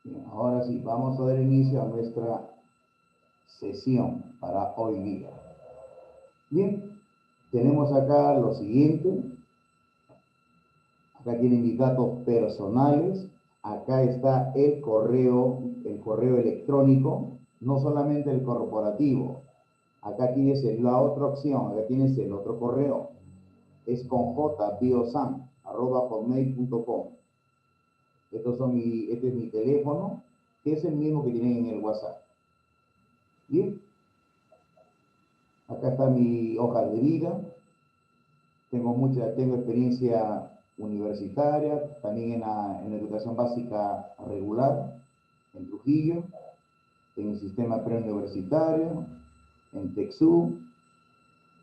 Bien, ahora sí, vamos a dar inicio a nuestra sesión para hoy día. Bien, tenemos acá lo siguiente. Acá tienen mis datos personales. Acá está el correo electrónico, no solamente el corporativo. Acá tienes la otra opción, acá tienes el otro correo. Es con jbiosan@hotmail.com. Este es mi teléfono, que es el mismo que tienen en el WhatsApp. Bien, acá está mi hoja de vida. Tengo experiencia universitaria, también en la educación básica regular, en Trujillo, en el sistema preuniversitario, en TEXU,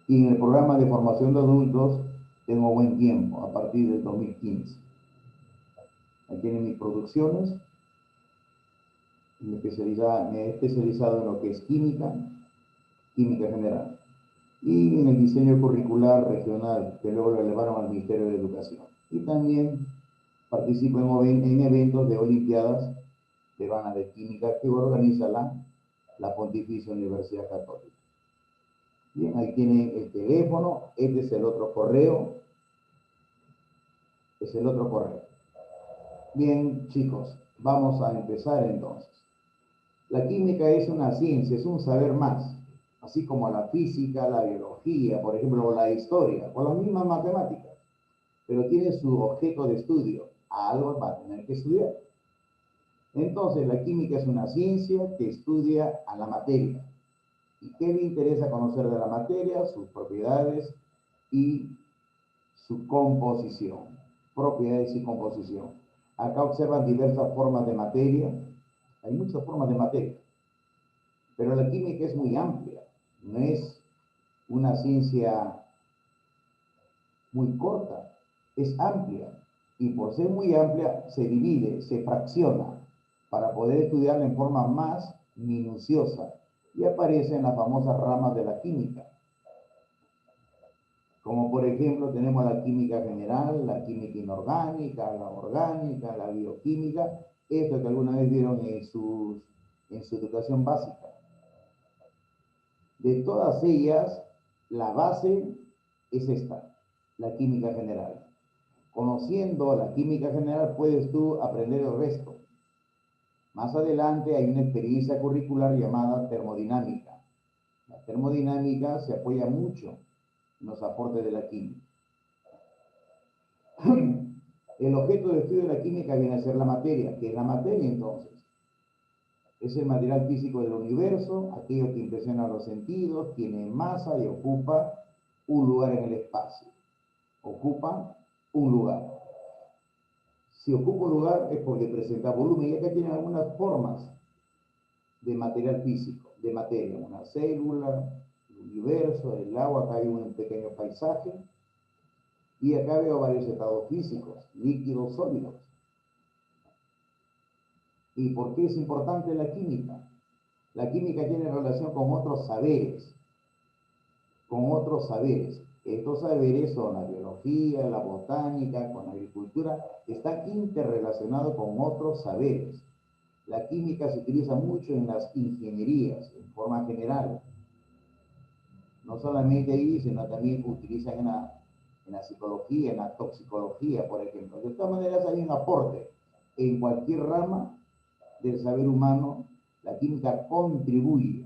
y en el programa de formación de adultos tengo buen tiempo, a partir del 2015. Aquí tienen mis producciones. Me he especializado en lo que es química general, y en el diseño curricular regional, que luego lo elevaron al Ministerio de Educación. Y también participo en eventos de Olimpiadas Peruanas de Química que organiza la Pontificia Universidad Católica. Bien, ahí tienen el teléfono, este es el otro correo, Bien, chicos, vamos a empezar entonces. La química es una ciencia, es un saber más, así como la física, la biología, por ejemplo, o la historia, o las mismas matemáticas, pero tiene su objeto de estudio. Algo va a tener que estudiar. Entonces, la química es una ciencia que estudia a la materia. ¿Y qué le interesa conocer de la materia? Sus propiedades y su composición. Propiedades y composición. Acá observan diversas formas de materia. Hay muchas formas de materia. Pero la química es muy amplia. No es una ciencia muy corta. Es amplia. Y por ser muy amplia, se divide, se fracciona, para poder estudiarla en forma más minuciosa. Y aparecen las famosas ramas de la química. Como por ejemplo tenemos la química general, la química inorgánica, la orgánica, la bioquímica, esto que alguna vez vieron en su educación básica. De todas ellas, la base es esta, la química general. Conociendo la química general puedes tú aprender el resto. Más adelante hay una experiencia curricular llamada termodinámica. La termodinámica se apoya mucho en los aportes de la química. El objeto de estudio de la química viene a ser la materia. ¿Qué es la materia entonces? Es el material físico del universo, aquello que impresiona los sentidos, tiene masa y ocupa un lugar en el espacio. Ocupa un lugar. Si ocupa un lugar es porque presenta volumen, y acá tienen algunas formas de material físico, de materia. Una célula, el universo, el agua, acá hay un pequeño paisaje. Y acá veo varios estados físicos, líquidos, sólidos. ¿Y por qué es importante la química? La química tiene relación con otros saberes, Estos saberes son la biología, la botánica, con la agricultura, están interrelacionados con otros saberes. La química se utiliza mucho en las ingenierías, en forma general. No solamente ahí, sino también utilizan en la psicología, en la toxicología, por ejemplo. De todas maneras, hay un aporte en cualquier rama del saber humano. La química contribuye.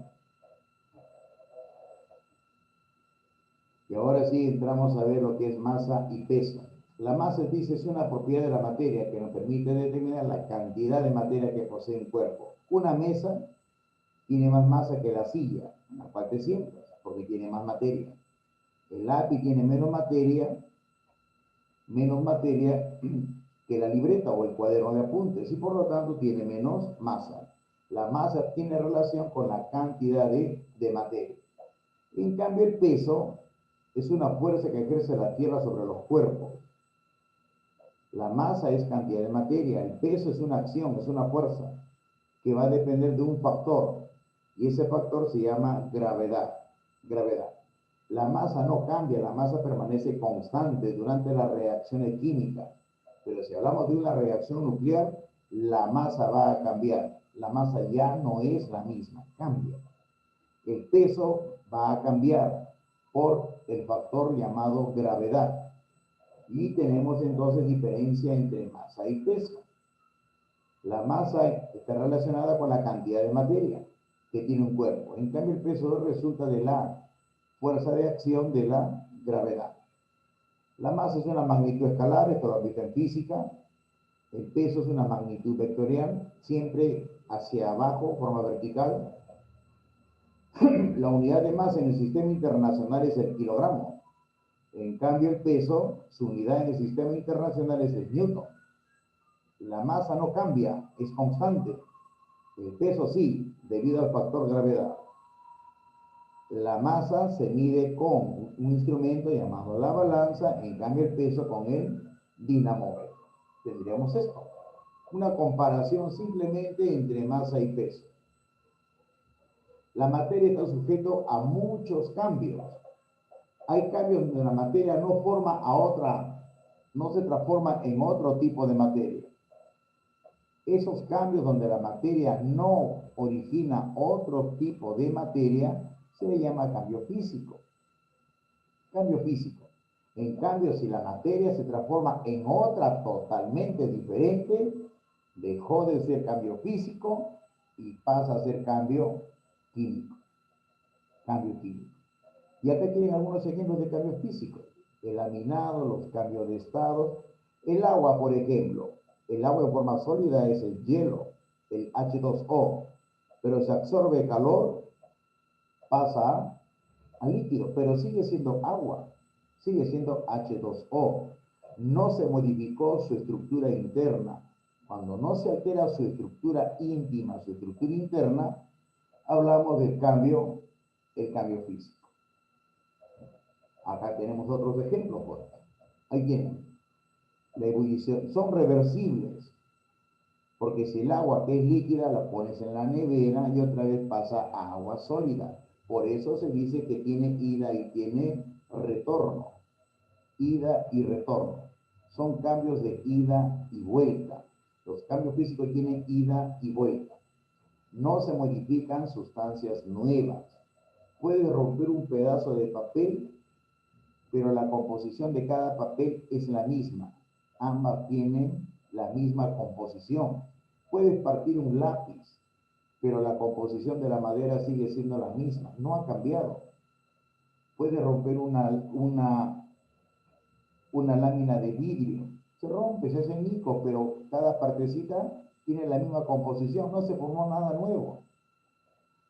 Y ahora sí entramos a ver lo que es masa y peso. La masa, dice, es una propiedad de la materia que nos permite determinar la cantidad de materia que posee el cuerpo. Una mesa tiene más masa que la silla en la cual te sientas, porque tiene más materia. El lápiz tiene menos materia que la libreta o el cuaderno de apuntes, y por lo tanto tiene menos masa. La masa tiene relación con la cantidad de materia. En cambio, el peso es una fuerza que ejerce la Tierra sobre los cuerpos. La masa es cantidad de materia, el peso es una acción, es una fuerza que va a depender de un factor, y ese factor se llama gravedad. La masa no cambia, la masa permanece constante durante las reacciones químicas. Pero si hablamos de una reacción nuclear, la masa va a cambiar. La masa ya no es la misma, cambia. El peso va a cambiar por el factor llamado gravedad. Y tenemos entonces diferencia entre masa y peso. La masa está relacionada con la cantidad de materia que tiene un cuerpo. En cambio, el peso resulta de la fuerza de acción de la gravedad. La masa es una magnitud escalar, esto lo visto en física. El peso es una magnitud vectorial, siempre hacia abajo, forma vertical. La unidad de masa en el sistema internacional es el kilogramo. En cambio, el peso, su unidad en el sistema internacional es el newton. La masa no cambia, es constante. El peso sí, debido al factor gravedad. La masa se mide con un instrumento llamado la balanza, en cambio el peso con el dinamómetro. Tendríamos esto. Una comparación simplemente entre masa y peso. La materia está sujeto a muchos cambios. Hay cambios donde la materia no forma a otra, no se transforma en otro tipo de materia. Esos cambios donde la materia no origina otro tipo de materia se le llama cambio físico. Cambio físico. En cambio, si la materia se transforma en otra totalmente diferente, dejó de ser cambio físico y pasa a ser cambio químico. Cambio químico. Y acá tienen algunos ejemplos de cambios físicos. El aminado, los cambios de estado. El agua, por ejemplo. El agua en forma sólida es el hielo, el H2O. Pero se absorbe calor, pasa a líquido, pero sigue siendo agua. Sigue siendo H2O. No se modificó su estructura interna. Cuando no se altera su estructura íntima, su estructura interna, hablamos del cambio, el cambio físico. Acá tenemos otros ejemplos. Pues. Ahí tienen. La ebullición son reversibles, porque si el agua que es líquida la pones en la nevera y otra vez pasa a agua sólida. Por eso se dice que tiene ida y tiene retorno. Ida y retorno. Son cambios de ida y vuelta. Los cambios físicos tienen ida y vuelta. No se modifican sustancias nuevas. Puedes romper un pedazo de papel, pero la composición de cada papel es la misma. Ambas tienen la misma composición. Puedes partir un lápiz, pero la composición de la madera sigue siendo la misma. No ha cambiado. Puedes romper una lámina de vidrio. Se rompe, se hace añicos, pero cada partecita tiene la misma composición. No se formó nada nuevo.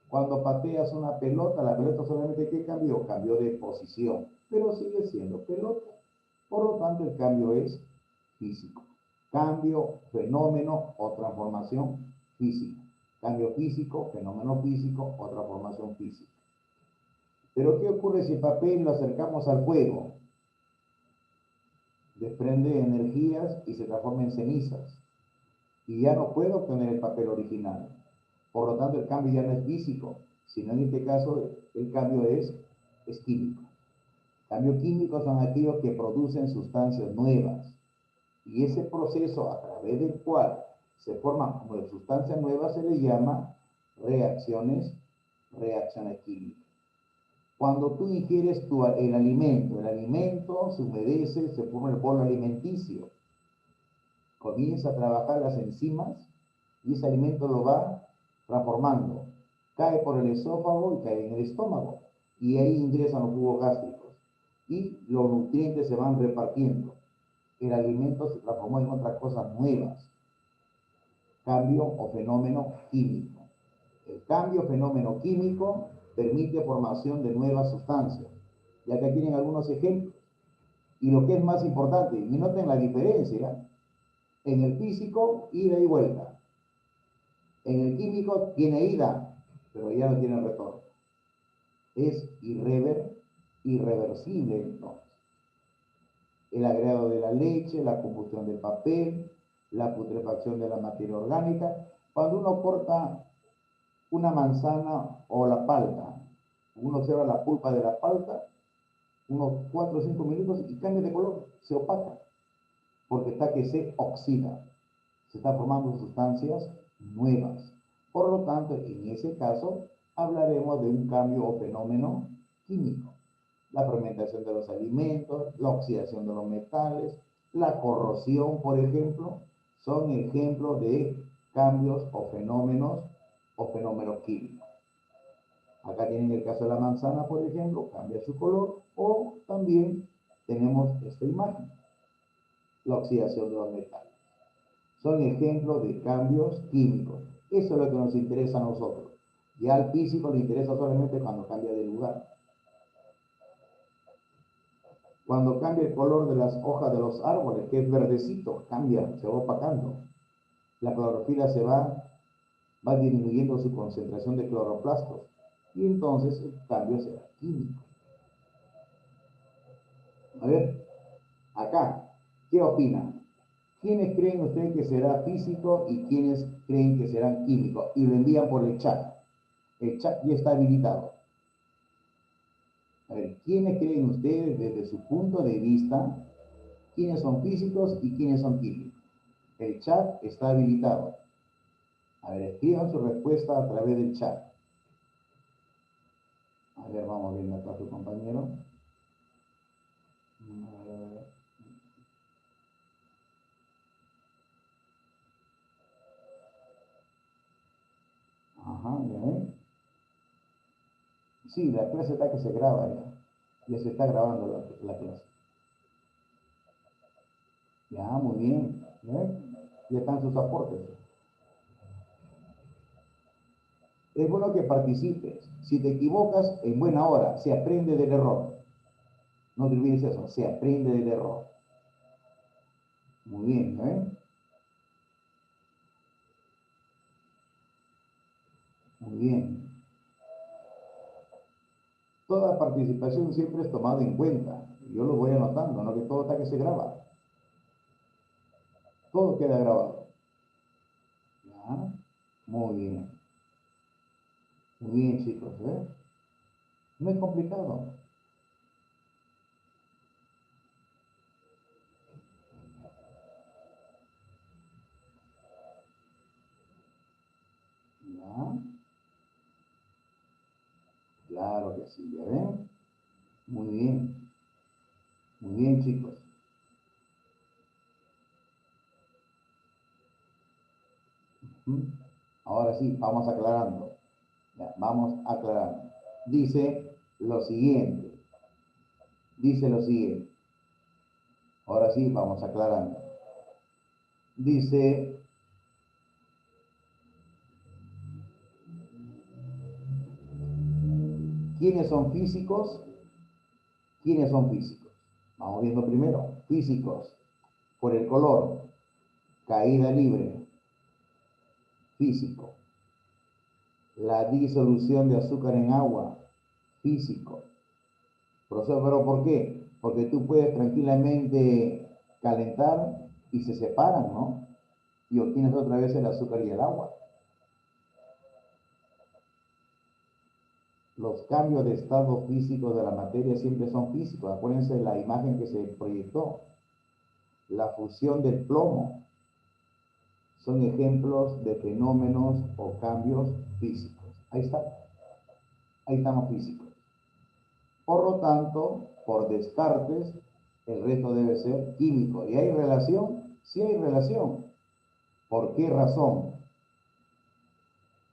Cuando pateas una pelota, la pelota solamente ¿qué cambió? Cambió de posición, pero sigue siendo pelota. Por lo tanto, el cambio es físico. Cambio, fenómeno o transformación física. Cambio físico, fenómeno físico o transformación física. Pero ¿qué ocurre si el papel lo acercamos al fuego? Desprende energías y se transforma en cenizas. Y ya no puedo obtener el papel original. Por lo tanto, el cambio ya no es físico, sino en este caso el cambio es químico. Cambios químicos son aquellos que producen sustancias nuevas. Y ese proceso a través del cual se forman sustancias nuevas se le llama reacciones químicas. Cuando tú ingieres el alimento se humedece, se forma el bolo alimenticio. Comienza a trabajar las enzimas y ese alimento lo va transformando. Cae por el esófago y cae en el estómago. Y ahí ingresan los jugos gástricos. Y los nutrientes se van repartiendo. El alimento se transformó en otras cosas nuevas. Cambio o fenómeno químico. El cambio o fenómeno químico permite formación de nuevas sustancias. Ya que aquí tienen algunos ejemplos. Y lo que es más importante, y noten la diferencia, en el físico, ida y vuelta. En el químico tiene ida, pero ya no tiene retorno. Es irreversible entonces. El agregado de la leche, la combustión del papel, la putrefacción de la materia orgánica. Cuando uno corta una manzana o la palta, uno observa la pulpa de la palta, unos 4 o 5 minutos y cambia de color, se opaca, porque está que se oxida. Se están formando sustancias nuevas. Por lo tanto, en ese caso, hablaremos de un cambio o fenómeno químico. La fermentación de los alimentos, la oxidación de los metales, la corrosión, por ejemplo, son ejemplos de cambios o fenómenos químicos. Acá tienen el caso de la manzana, por ejemplo, cambia su color, o también tenemos esta imagen, la oxidación de los metales. Son ejemplos de cambios químicos. Eso es lo que nos interesa a nosotros. Ya al físico le interesa solamente cuando cambia de lugar. Cuando cambia el color de las hojas de los árboles, que es verdecito, cambia, se va opacando. La clorofila va disminuyendo su concentración de cloroplastos. Y entonces el cambio será químico. A ver, acá, ¿qué opinan? ¿Quiénes creen ustedes que será físico y quiénes creen que serán químicos? Y lo envían por el chat. El chat ya está habilitado. A ver, ¿quiénes creen ustedes desde su punto de vista quiénes son físicos y quiénes son químicos? El chat está habilitado. A ver, escriban su respuesta a través del chat. A ver, vamos viendo acá a su compañero. Ajá, ya ven. Sí, la clase está que se graba ya. Ya se está grabando la clase. Ya, muy bien. Ya están sus aportes. Es bueno que participes. Si te equivocas, en buena hora, se aprende del error. No te olvides eso, se aprende del error. Muy bien, Muy bien. Toda participación siempre es tomada en cuenta. Yo lo voy anotando, no que todo está que se graba. Todo queda grabado. ¿Ya? Muy bien. Muy bien, chicos, No es complicado. ¿Ya? Claro que sí, ¿ya ven? Muy bien. Muy bien, chicos. Ahora sí, vamos aclarando. Ya, vamos aclarando. Dice lo siguiente. Dice lo siguiente. Ahora sí, vamos aclarando. Dice, ¿quiénes son físicos? ¿Quiénes son físicos? Vamos viendo primero. Físicos, por el color, caída libre, físico. La disolución de azúcar en agua, físico. Profesor, ¿pero por qué? Porque tú puedes tranquilamente calentar y se separan, ¿no? Y obtienes otra vez el azúcar y el agua. Los cambios de estado físico de la materia siempre son físicos. Acuérdense de la imagen que se proyectó. La fusión del plomo son ejemplos de fenómenos o cambios físicos. Ahí está. Ahí estamos físicos. Por lo tanto, por descartes, el resto debe ser químico. ¿Y hay relación? Sí hay relación. ¿Por qué razón?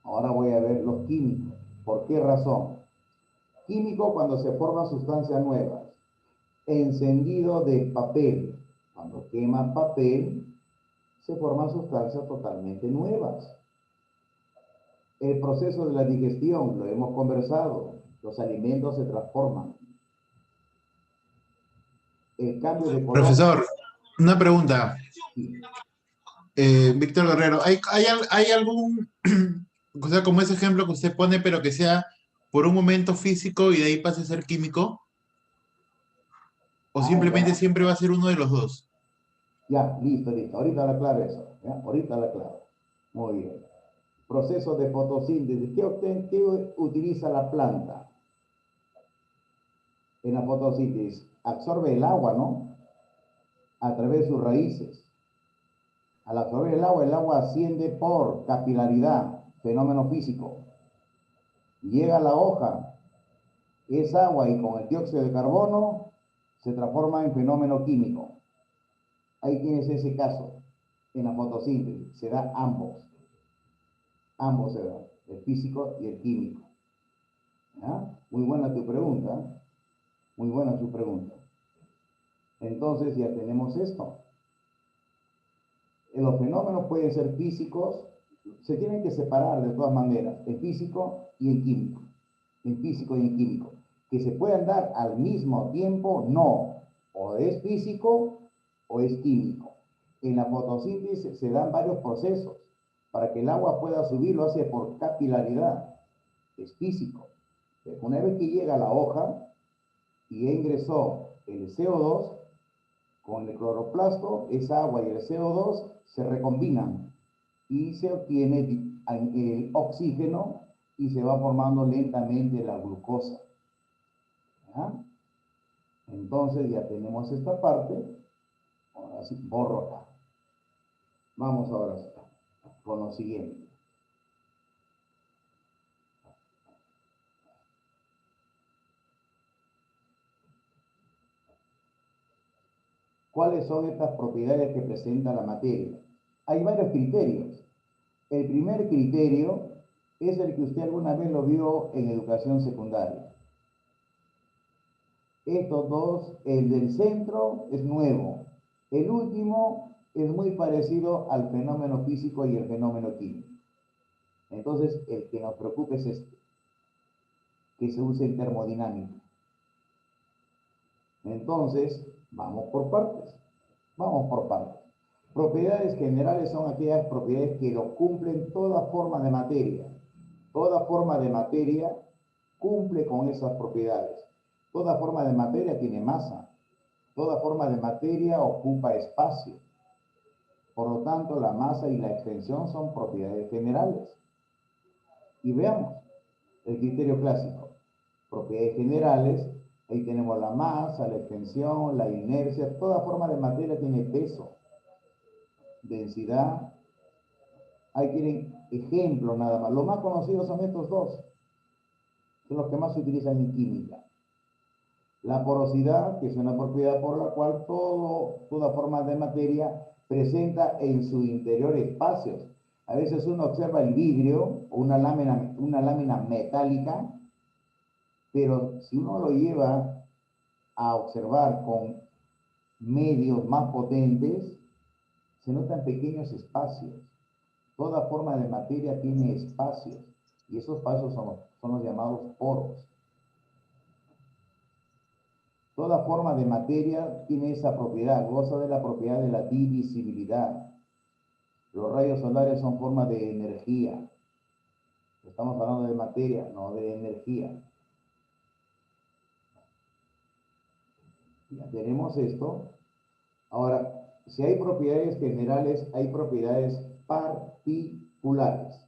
Ahora voy a ver los químicos. ¿Por qué razón? Químico cuando se forman sustancias nuevas. Encendido de papel. Cuando quema papel, se forman sustancias totalmente nuevas. El proceso de la digestión, lo hemos conversado. Los alimentos se transforman. El cambio de color. Profesor, una pregunta. Sí. Víctor Guerrero, ¿hay algún, o sea, como ese ejemplo que usted pone, pero que sea por un momento físico y de ahí pase a ser químico? ¿O Ah, simplemente ya. siempre va a ser uno de los dos? Ya, listo, listo. Ahorita la aclaro eso. ¿Ya? Ahorita la aclaro. Muy bien. Proceso de fotosíntesis. ¿Qué utiliza la planta en la fotosíntesis? Absorbe el agua, ¿no? A través de sus raíces. Al absorber el agua asciende por capilaridad, fenómeno físico. Llega a la hoja, es agua y con el dióxido de carbono se transforma en fenómeno químico. Ahí tienes ese caso. En la fotosíntesis se da ambos. Ambos se dan, el físico y el químico. ¿Ya? Muy buena tu pregunta. Muy buena tu pregunta. Entonces ya tenemos esto. Los fenómenos pueden ser físicos, se tienen que separar de todas maneras, en físico y en químico. En físico y en químico. Que se puedan dar al mismo tiempo, no. O es físico o es químico. En la fotosíntesis se dan varios procesos. Para que el agua pueda subir, lo hace por capilaridad. Es físico. Una vez que llega a la hoja y ingresó el CO2, con el cloroplasto, esa agua y el CO2 se recombinan y se obtiene el oxígeno y se va formando lentamente la glucosa. ¿Ya? Entonces ya tenemos esta parte. Ahora sí, borro acá. Vamos ahora con lo siguiente. ¿Cuáles son estas propiedades que presenta la materia? Hay varios criterios. El primer criterio es el que usted alguna vez lo vio en educación secundaria. Estos dos, el del centro es nuevo. El último es muy parecido al fenómeno físico y el fenómeno químico. Entonces, el que nos preocupa es este, que se use en termodinámica. Entonces, vamos por partes. Vamos por partes. Propiedades generales son aquellas propiedades que lo cumplen toda forma de materia. Toda forma de materia cumple con esas propiedades. Toda forma de materia tiene masa. Toda forma de materia ocupa espacio. Por lo tanto, la masa y la extensión son propiedades generales. Y veamos el criterio clásico. Propiedades generales, ahí tenemos la masa, la extensión, la inercia. Toda forma de materia tiene peso, densidad. Ahí tienen ejemplos nada más. Los más conocidos son estos dos. Son los que más se utilizan en química. La porosidad, que es una propiedad por la cual toda forma de materia presenta en su interior espacios. A veces uno observa el vidrio o una lámina metálica, pero si uno lo lleva a observar con medios más potentes, se notan pequeños espacios. Toda forma de materia tiene espacios y esos espacios son los llamados poros. Toda forma de materia tiene esa propiedad, goza de la propiedad de la divisibilidad. Los rayos solares son formas de energía. Estamos hablando de materia, no de energía. Ya tenemos esto. Ahora, si hay propiedades generales, hay propiedades particulares.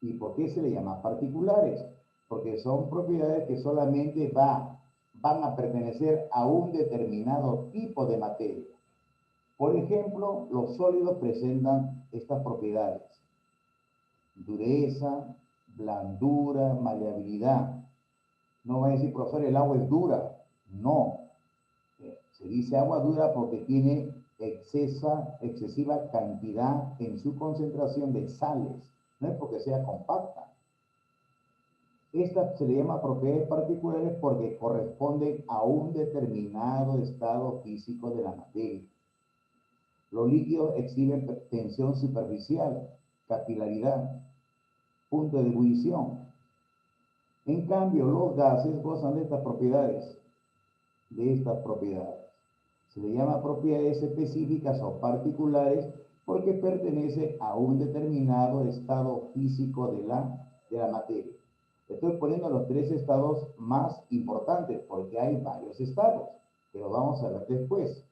¿Y por qué se le llama particulares? Porque son propiedades que solamente van a pertenecer a un determinado tipo de materia. Por ejemplo, los sólidos presentan estas propiedades: dureza, blandura, maleabilidad. No va a decir, profesor, el agua es dura. No. Se dice agua dura porque tiene excesiva cantidad en su concentración de sales. No es porque sea compacta. Esta se le llama propiedades particulares porque corresponden a un determinado estado físico de la materia. Los líquidos exhiben tensión superficial, capilaridad, punto de ebullición. En cambio, los gases gozan de estas propiedades. Se le llama propiedades específicas o particulares porque pertenece a un determinado estado físico de la materia. Estoy poniendo los tres estados más importantes porque hay varios estados, pero vamos a ver después.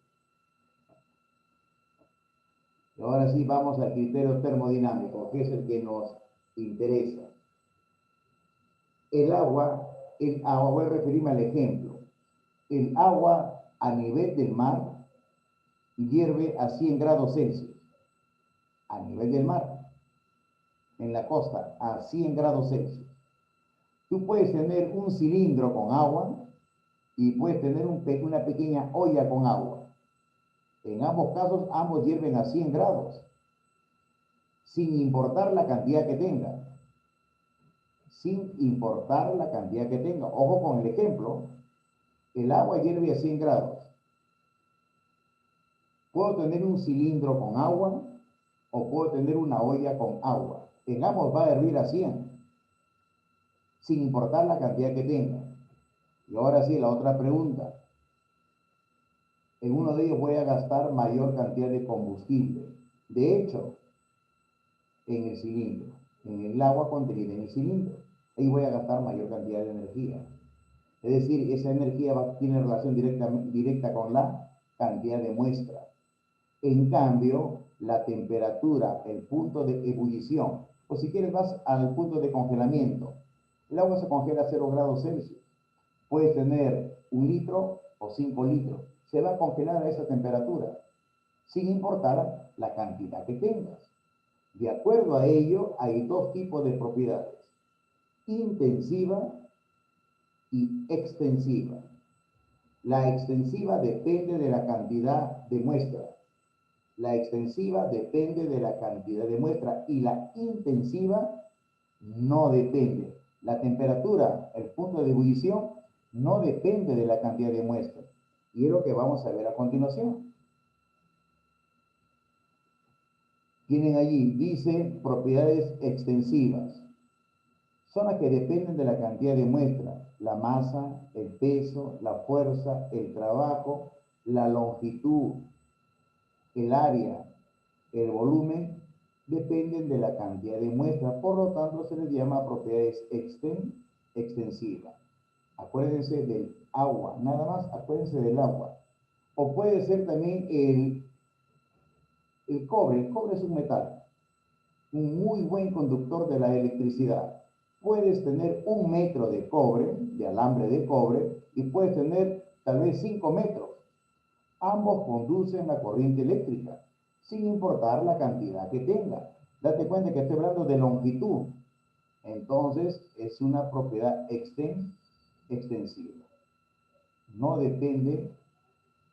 Y ahora sí vamos al criterio termodinámico, que es el que nos interesa. El agua, voy a referirme al ejemplo. El agua a nivel del mar hierve a 100 grados Celsius. a nivel del mar, en la costa, a 100 grados Celsius. Tú puedes tener un cilindro con agua y puedes tener una pequeña olla con agua. En ambos casos, ambos hierven a 100 grados, sin importar la cantidad que tenga. Sin importar la cantidad que tenga. Ojo con el ejemplo, el agua hierve a 100 grados. Puedo tener un cilindro con agua o puedo tener una olla con agua. En ambos va a hervir a 100, sin importar la cantidad que tenga. Y ahora sí, la otra pregunta. En uno de ellos voy a gastar mayor cantidad de combustible. De hecho, en el cilindro, en el agua contenida en el cilindro, ahí voy a gastar mayor cantidad de energía. Es decir, esa energía tiene relación directa con la cantidad de muestra. En cambio, la temperatura, el punto de ebullición, o si quieres vas al punto de congelamiento. El agua se congela a 0 grados Celsius. Puedes tener 1 litro o 5 litros. Se va a congelar a esa temperatura, sin importar la cantidad que tengas. De acuerdo a ello, hay dos tipos de propiedades: intensiva y extensiva. La extensiva depende de la cantidad de muestra. La extensiva depende de la cantidad de muestra y la intensiva no depende. La temperatura, el punto de ebullición, no depende de la cantidad de muestra. Y es lo que vamos a ver a continuación. Tienen allí, dice, propiedades extensivas. Son las que dependen de la cantidad de muestra, la masa, el peso, la fuerza, el trabajo, la longitud, el área, el volumen, dependen de la cantidad de muestra. Por lo tanto, se les llama propiedades extensivas. Acuérdense del agua, nada más acuérdense del agua. O puede ser también el cobre. El cobre es un metal, un muy buen conductor de la electricidad. Puedes tener 1 metro de cobre, de alambre de cobre, y puedes tener tal vez 5 metros. Ambos conducen la corriente eléctrica, sin importar la cantidad que tenga. Date cuenta que estoy hablando de longitud. Entonces, es una propiedad extensiva. No depende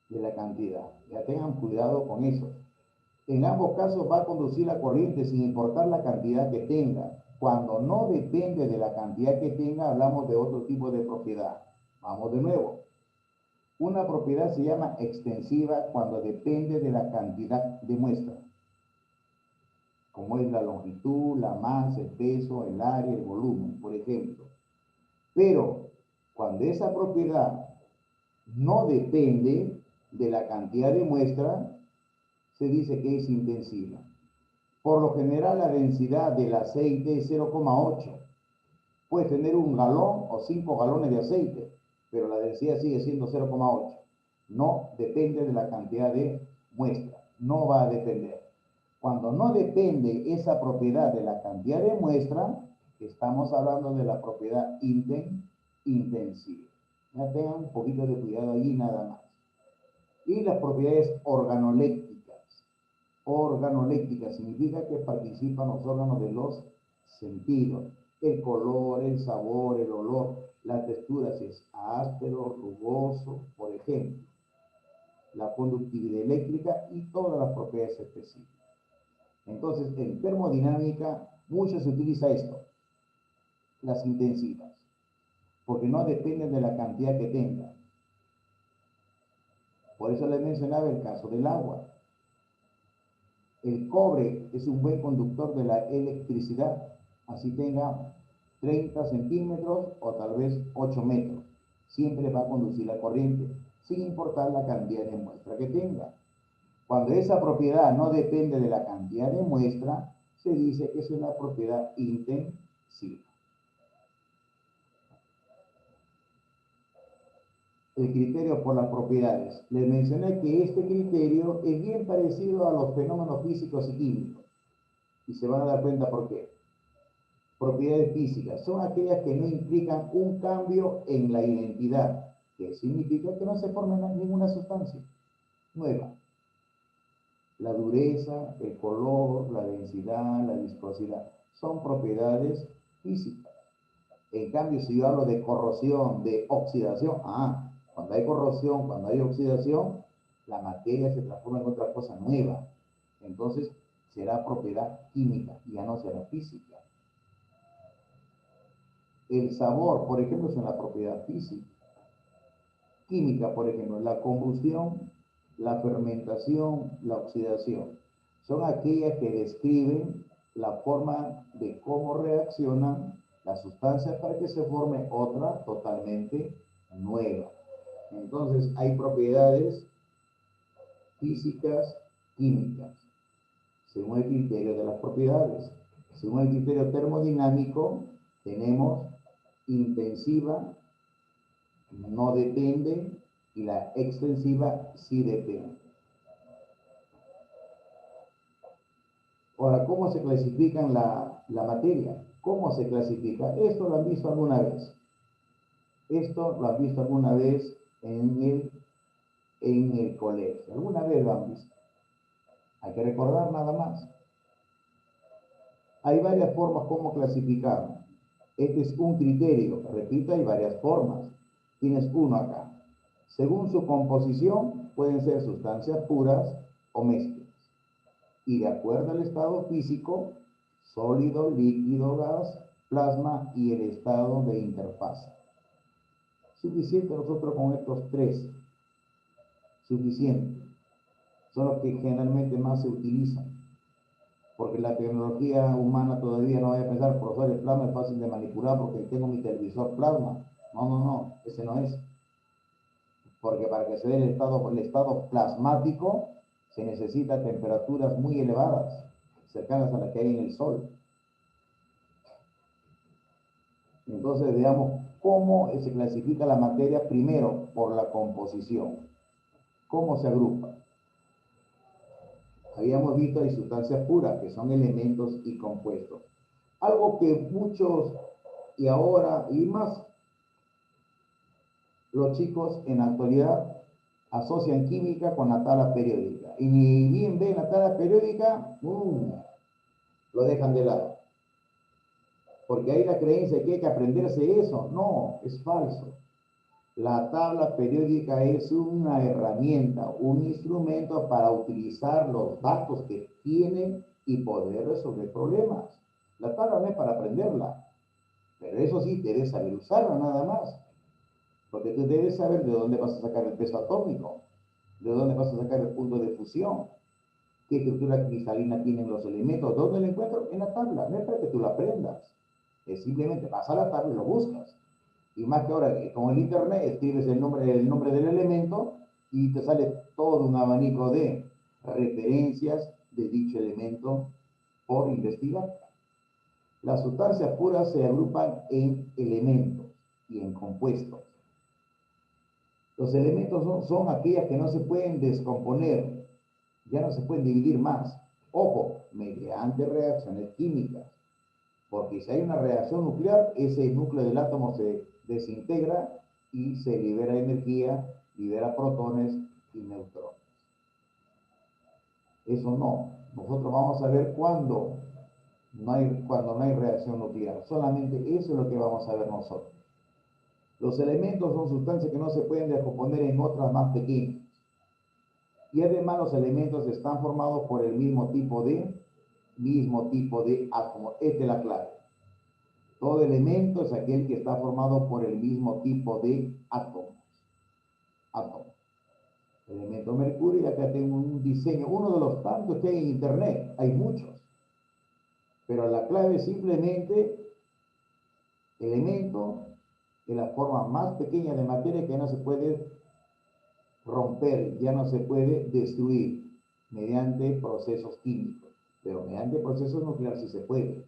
de la cantidad. Ya tengan cuidado con eso. En ambos casos va a conducir la corriente sin importar la cantidad que tenga. Cuando no depende de la cantidad que tenga, hablamos de otro tipo de propiedad. Vamos de nuevo. Una propiedad se llama extensiva cuando depende de la cantidad de muestra, como es la longitud, la masa, el peso, el área, el volumen, por ejemplo. Pero cuando esa propiedad no depende de la cantidad de muestra, se dice que es intensiva. Por lo general, la densidad del aceite es 0,8. Puedes tener 1 galón o 5 galones de aceite, pero la densidad sigue siendo 0,8. No depende de la cantidad de muestra. No va a depender. Cuando no depende esa propiedad de la cantidad de muestra, estamos hablando de la propiedad intensiva. Ya tengan un poquito de cuidado allí nada más. Y las propiedades organoléctricas. Organoléctrica significa que participan los órganos de los sentidos: el color, el sabor, el olor, la textura, si es áspero, rugoso, por ejemplo, la conductividad eléctrica y todas las propiedades específicas. Entonces, en termodinámica mucho se utiliza esto, las intensivas, porque no dependen de la cantidad que tenga. Por eso les mencionaba el caso del agua. El cobre es un buen conductor de la electricidad, así tenga 30 centímetros o tal vez 8 metros. Siempre va a conducir la corriente, sin importar la cantidad de muestra que tenga. Cuando esa propiedad no depende de la cantidad de muestra, se dice que es una propiedad intensiva. El criterio por las propiedades. Les mencioné que este criterio es bien parecido a los fenómenos físicos y químicos. Y se van a dar cuenta por qué. Propiedades físicas son aquellas que no implican un cambio en la identidad, que significa que no se forma ninguna sustancia nueva. La dureza, el color, la densidad, la viscosidad, son propiedades físicas. En cambio, si yo hablo de corrosión, de oxidación, cuando hay corrosión, cuando hay oxidación, la materia se transforma en otra cosa nueva. Entonces, será propiedad química, ya no será física. El sabor, por ejemplo, es una propiedad física. Química, por ejemplo, la combustión, la fermentación, la oxidación. Son aquellas que describen la forma de cómo reaccionan las sustancias para que se forme otra totalmente nueva. Entonces, hay propiedades físicas, químicas, según el criterio de las propiedades. Según el criterio termodinámico, tenemos intensiva, no depende, y la extensiva sí depende. Ahora, ¿cómo se clasifica la materia? ¿Cómo se clasifica? Esto lo han visto alguna vez. Esto lo han visto alguna vez en el colegio. Alguna vez lo han visto. Hay que recordar nada más. Hay varias formas como clasificarlo. Este es un criterio. Repito, hay varias formas. Tienes uno acá. Según su composición, pueden ser sustancias puras o mezclas. Y de acuerdo al estado físico, sólido, líquido, gas, plasma y el estado de interfaz. Suficiente nosotros con estos tres. Suficiente. Son los que generalmente más se utilizan. Porque la tecnología humana todavía no vaya a pensar, profesor, el plasma es fácil de manipular porque tengo mi televisor plasma. No, ese no es. Porque para que se dé el estado plasmático se necesita temperaturas muy elevadas, cercanas a las que hay en el Sol. Entonces veamos cómo se clasifica la materia primero por la composición. ¿Cómo se agrupa? Habíamos visto hay sustancias puras, que son elementos y compuestos. Algo que muchos, y ahora, y más los chicos en la actualidad, asocian química con la tabla periódica. Y ni bien ven la tabla periódica, lo dejan de lado. Porque hay la creencia de que hay que aprenderse eso. No, es falso. La tabla periódica es una herramienta, un instrumento para utilizar los datos que tiene y poder resolver problemas. La tabla no es para aprenderla, pero eso sí, debes saber usarla nada más. Porque tú debes saber de dónde vas a sacar el peso atómico, de dónde vas a sacar el punto de fusión, qué estructura cristalina tienen los elementos, dónde lo encuentro en la tabla. No es para que tú la aprendas, es simplemente vas a la tabla y lo buscas. Y más que ahora, con el internet, escribes el nombre del elemento y te sale todo un abanico de referencias de dicho elemento por investigar. Las sustancias puras se agrupan en elementos y en compuestos. Los elementos son aquellas que no se pueden descomponer, ya no se pueden dividir más. Ojo, mediante reacciones químicas. Porque si hay una reacción nuclear, ese núcleo del átomo se desintegra y se libera energía, libera protones y neutrones. Eso no. Nosotros vamos a ver cuando no hay reacción nuclear. Solamente eso es lo que vamos a ver nosotros. Los elementos son sustancias que no se pueden descomponer en otras más pequeñas. Y además los elementos están formados por el mismo tipo de átomo. Esta es la clave. Todo elemento es aquel que está formado por el mismo tipo de átomos. Elemento mercurio, y acá tengo un diseño, uno de los tantos que hay en internet, hay muchos. Pero la clave es simplemente elemento de la forma más pequeña de materia que no se puede romper, ya no se puede destruir mediante procesos químicos, pero mediante procesos nucleares sí se puede.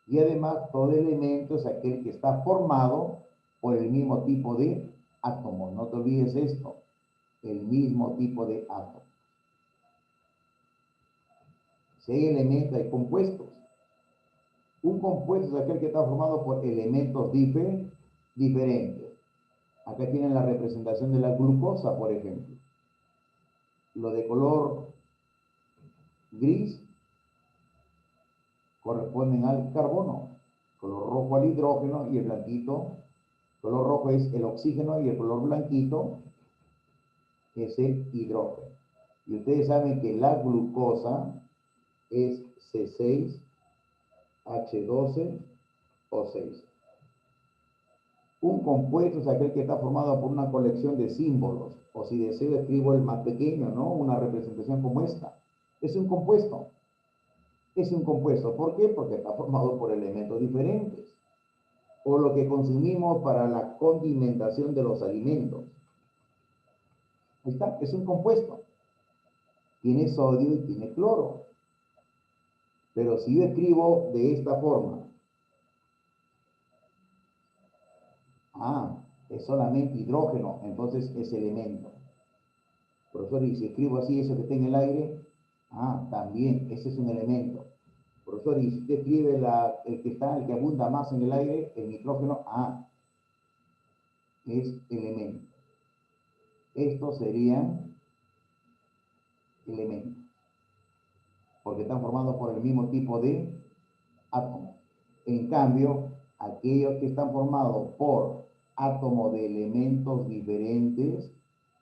Y además todo elemento es aquel que está formado por el mismo tipo de átomos. No te olvides esto, el mismo tipo de átomos. Si hay elementos, hay compuestos. Un compuesto es aquel que está formado por elementos diferentes. Acá tienen la representación de la glucosa, por ejemplo. Lo de color gris corresponden al carbono, color rojo al hidrógeno y el blanquito, color rojo es el oxígeno y el color blanquito es el hidrógeno. Y ustedes saben que la glucosa es C6H12O6. Un compuesto es aquel que está formado por una colección de símbolos, o si deseo escribo el más pequeño, ¿no? Una representación como esta. Es un compuesto. Es un compuesto. ¿Por qué? Porque está formado por elementos diferentes. O lo que consumimos para la condimentación de los alimentos. Ahí está, es un compuesto. Tiene sodio y tiene cloro. Pero si yo escribo de esta forma, es solamente hidrógeno, entonces es elemento. Profesor, y si escribo así, eso que está en el aire, también, ese es un elemento. Profesor, y si usted escribe el que abunda más en el aire, el nitrógeno, es elemento. Estos serían elementos, porque están formados por el mismo tipo de átomos. En cambio, aquellos que están formados por átomos de elementos diferentes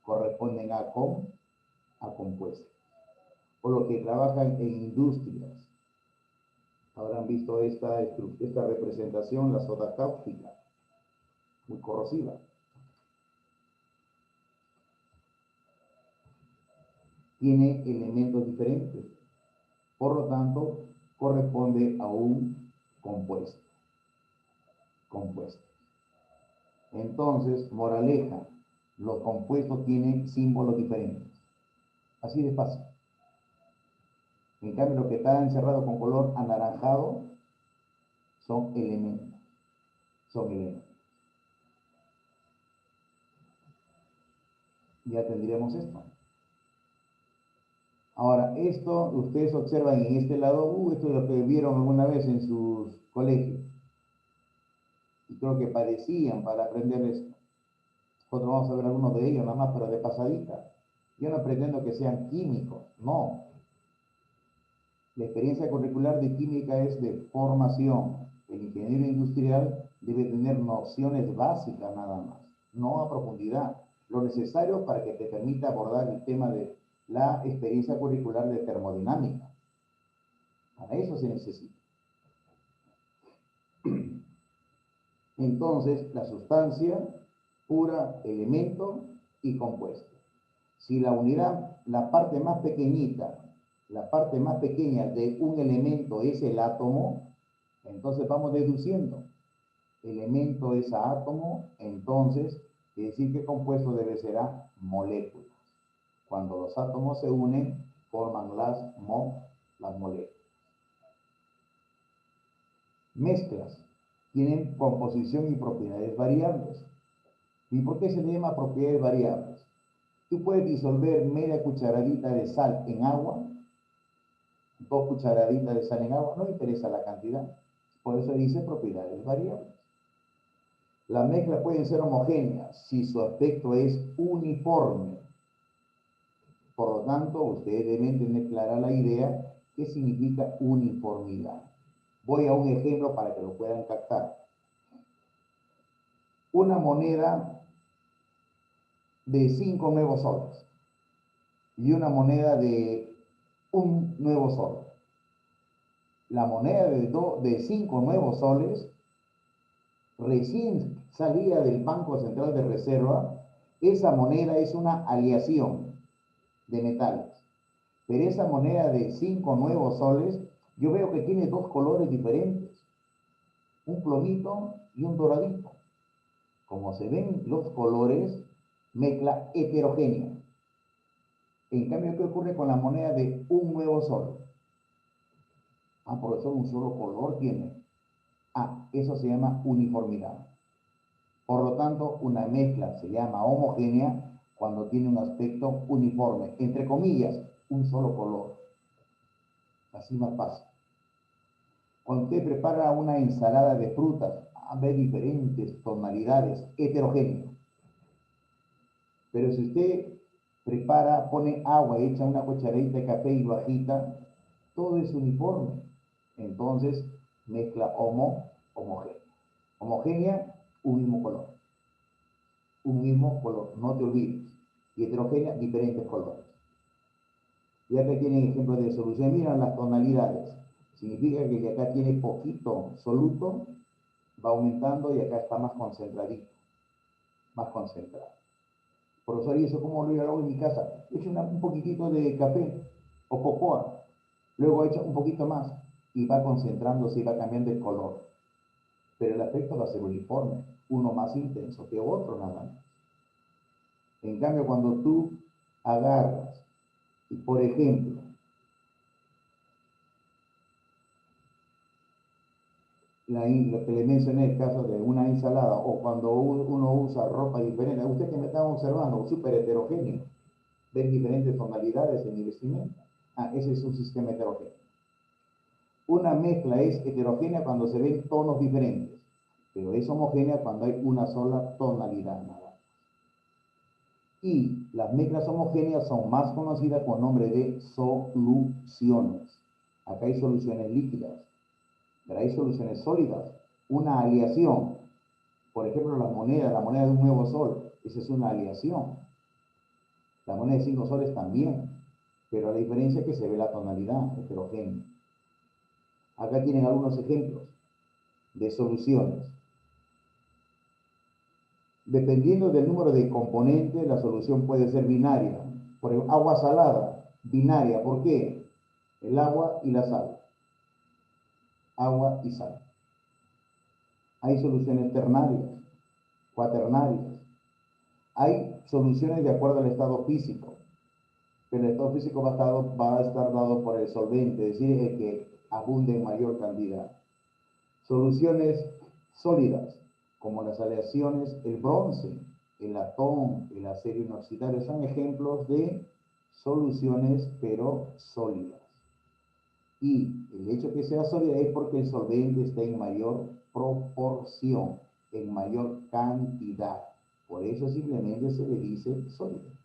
corresponden a compuestos. Por lo que trabajan en industrias. Habrán visto esta representación, la soda cáustica, muy corrosiva. Tiene elementos diferentes. Por lo tanto, corresponde a un compuesto. Entonces, moraleja, los compuestos tienen símbolos diferentes. Así de fácil. En cambio, lo que está encerrado con color anaranjado son elementos. Ya tendríamos esto. Ahora, esto ustedes observan en este lado, esto es lo que vieron alguna vez en sus colegios. Y creo que padecían para aprender esto. Nosotros vamos a ver algunos de ellos, nada más, pero de pasadita. Yo no pretendo que sean químicos, no. La experiencia curricular de química es de formación. El ingeniero industrial debe tener nociones básicas nada más, no a profundidad. Lo necesario para que te permita abordar el tema de la experiencia curricular de termodinámica. Para eso se necesita. Entonces, la sustancia pura, elemento y compuesto. Si la unidad, la parte más pequeña de un elemento es el átomo, entonces vamos deduciendo. Elemento es átomo, entonces quiere decir que compuesto debe ser a moléculas. Cuando los átomos se unen, forman las moléculas. Mezclas tienen composición y propiedades variables. ¿Y por qué se le llama propiedades variables? Tú puedes disolver media cucharadita de sal en agua, 2 cucharaditas de sal en agua, no interesa la cantidad. Por eso dice propiedades variables. Las mezclas pueden ser homogéneas si su aspecto es uniforme. Por lo tanto, ustedes deben tener clara la idea qué significa uniformidad. Voy a un ejemplo para que lo puedan captar. Una moneda de 5 nuevos soles y una moneda de 1 nuevo sol. La moneda de 5 nuevos soles recién salía del Banco Central de Reserva. Esa moneda es una aleación de metales. Pero esa moneda de 5 nuevos soles, yo veo que tiene 2 colores diferentes. Un plomito y un doradito. Como se ven los colores, mezcla heterogénea. En cambio, ¿qué ocurre con la moneda de 1 nuevo sol? Por eso un solo color tiene. Eso se llama uniformidad. Por lo tanto, una mezcla se llama homogénea cuando tiene un aspecto uniforme. Entre comillas, un solo color. Así más fácil. Cuando usted prepara una ensalada de frutas, ve diferentes tonalidades, heterogéneo. Pero si usted pone agua, echa una cucharadita de café y lo agita, todo es uniforme. Entonces, mezcla homogénea. Homogénea, un mismo color. Un mismo color, no te olvides. Y heterogénea, diferentes colores. Ya que tienen ejemplos de solución, miran las tonalidades. Significa que acá tiene poquito soluto, va aumentando y acá está más concentradito. Más concentrado. Profesor, ¿y eso cómo lo hago en mi casa? He hecho un poquitito de café o cocoa. Luego he hecho un poquito más y va concentrándose y va cambiando el color. Pero el efecto va a ser uniforme, uno más intenso que otro nada más. En cambio, cuando tú agarras y, por ejemplo, lo que le mencioné, el caso de una ensalada, o cuando uno usa ropa diferente, usted que me está observando, súper heterogéneo, ven diferentes tonalidades en mi vestimenta. Ah, ese es un sistema heterogéneo. Una mezcla es heterogénea cuando se ven tonos diferentes, pero es homogénea cuando hay una sola tonalidad nada más. Y las mezclas homogéneas son más conocidas con nombre de soluciones. Acá hay soluciones líquidas, pero hay soluciones sólidas. Una aleación, por ejemplo, la moneda de un nuevo sol, esa es una aleación. La moneda de 5 soles también, pero la diferencia es que se ve la tonalidad heterogénea. Acá tienen algunos ejemplos de soluciones. Dependiendo del número de componentes, la solución puede ser binaria. Por ejemplo, agua salada, binaria. ¿Por qué? El agua y la sal. Agua y sal. Hay soluciones ternarias, cuaternarias. Hay soluciones de acuerdo al estado físico. Pero el estado físico va a estar dado por el solvente, es decir, el que abunde en mayor cantidad. Soluciones sólidas, como las aleaciones, el bronce, el latón, el acero inoxidable, son ejemplos de soluciones pero sólidas. Y el hecho que sea sólida es porque el solvente está en mayor proporción, en mayor cantidad. Por eso simplemente se le dice sólido.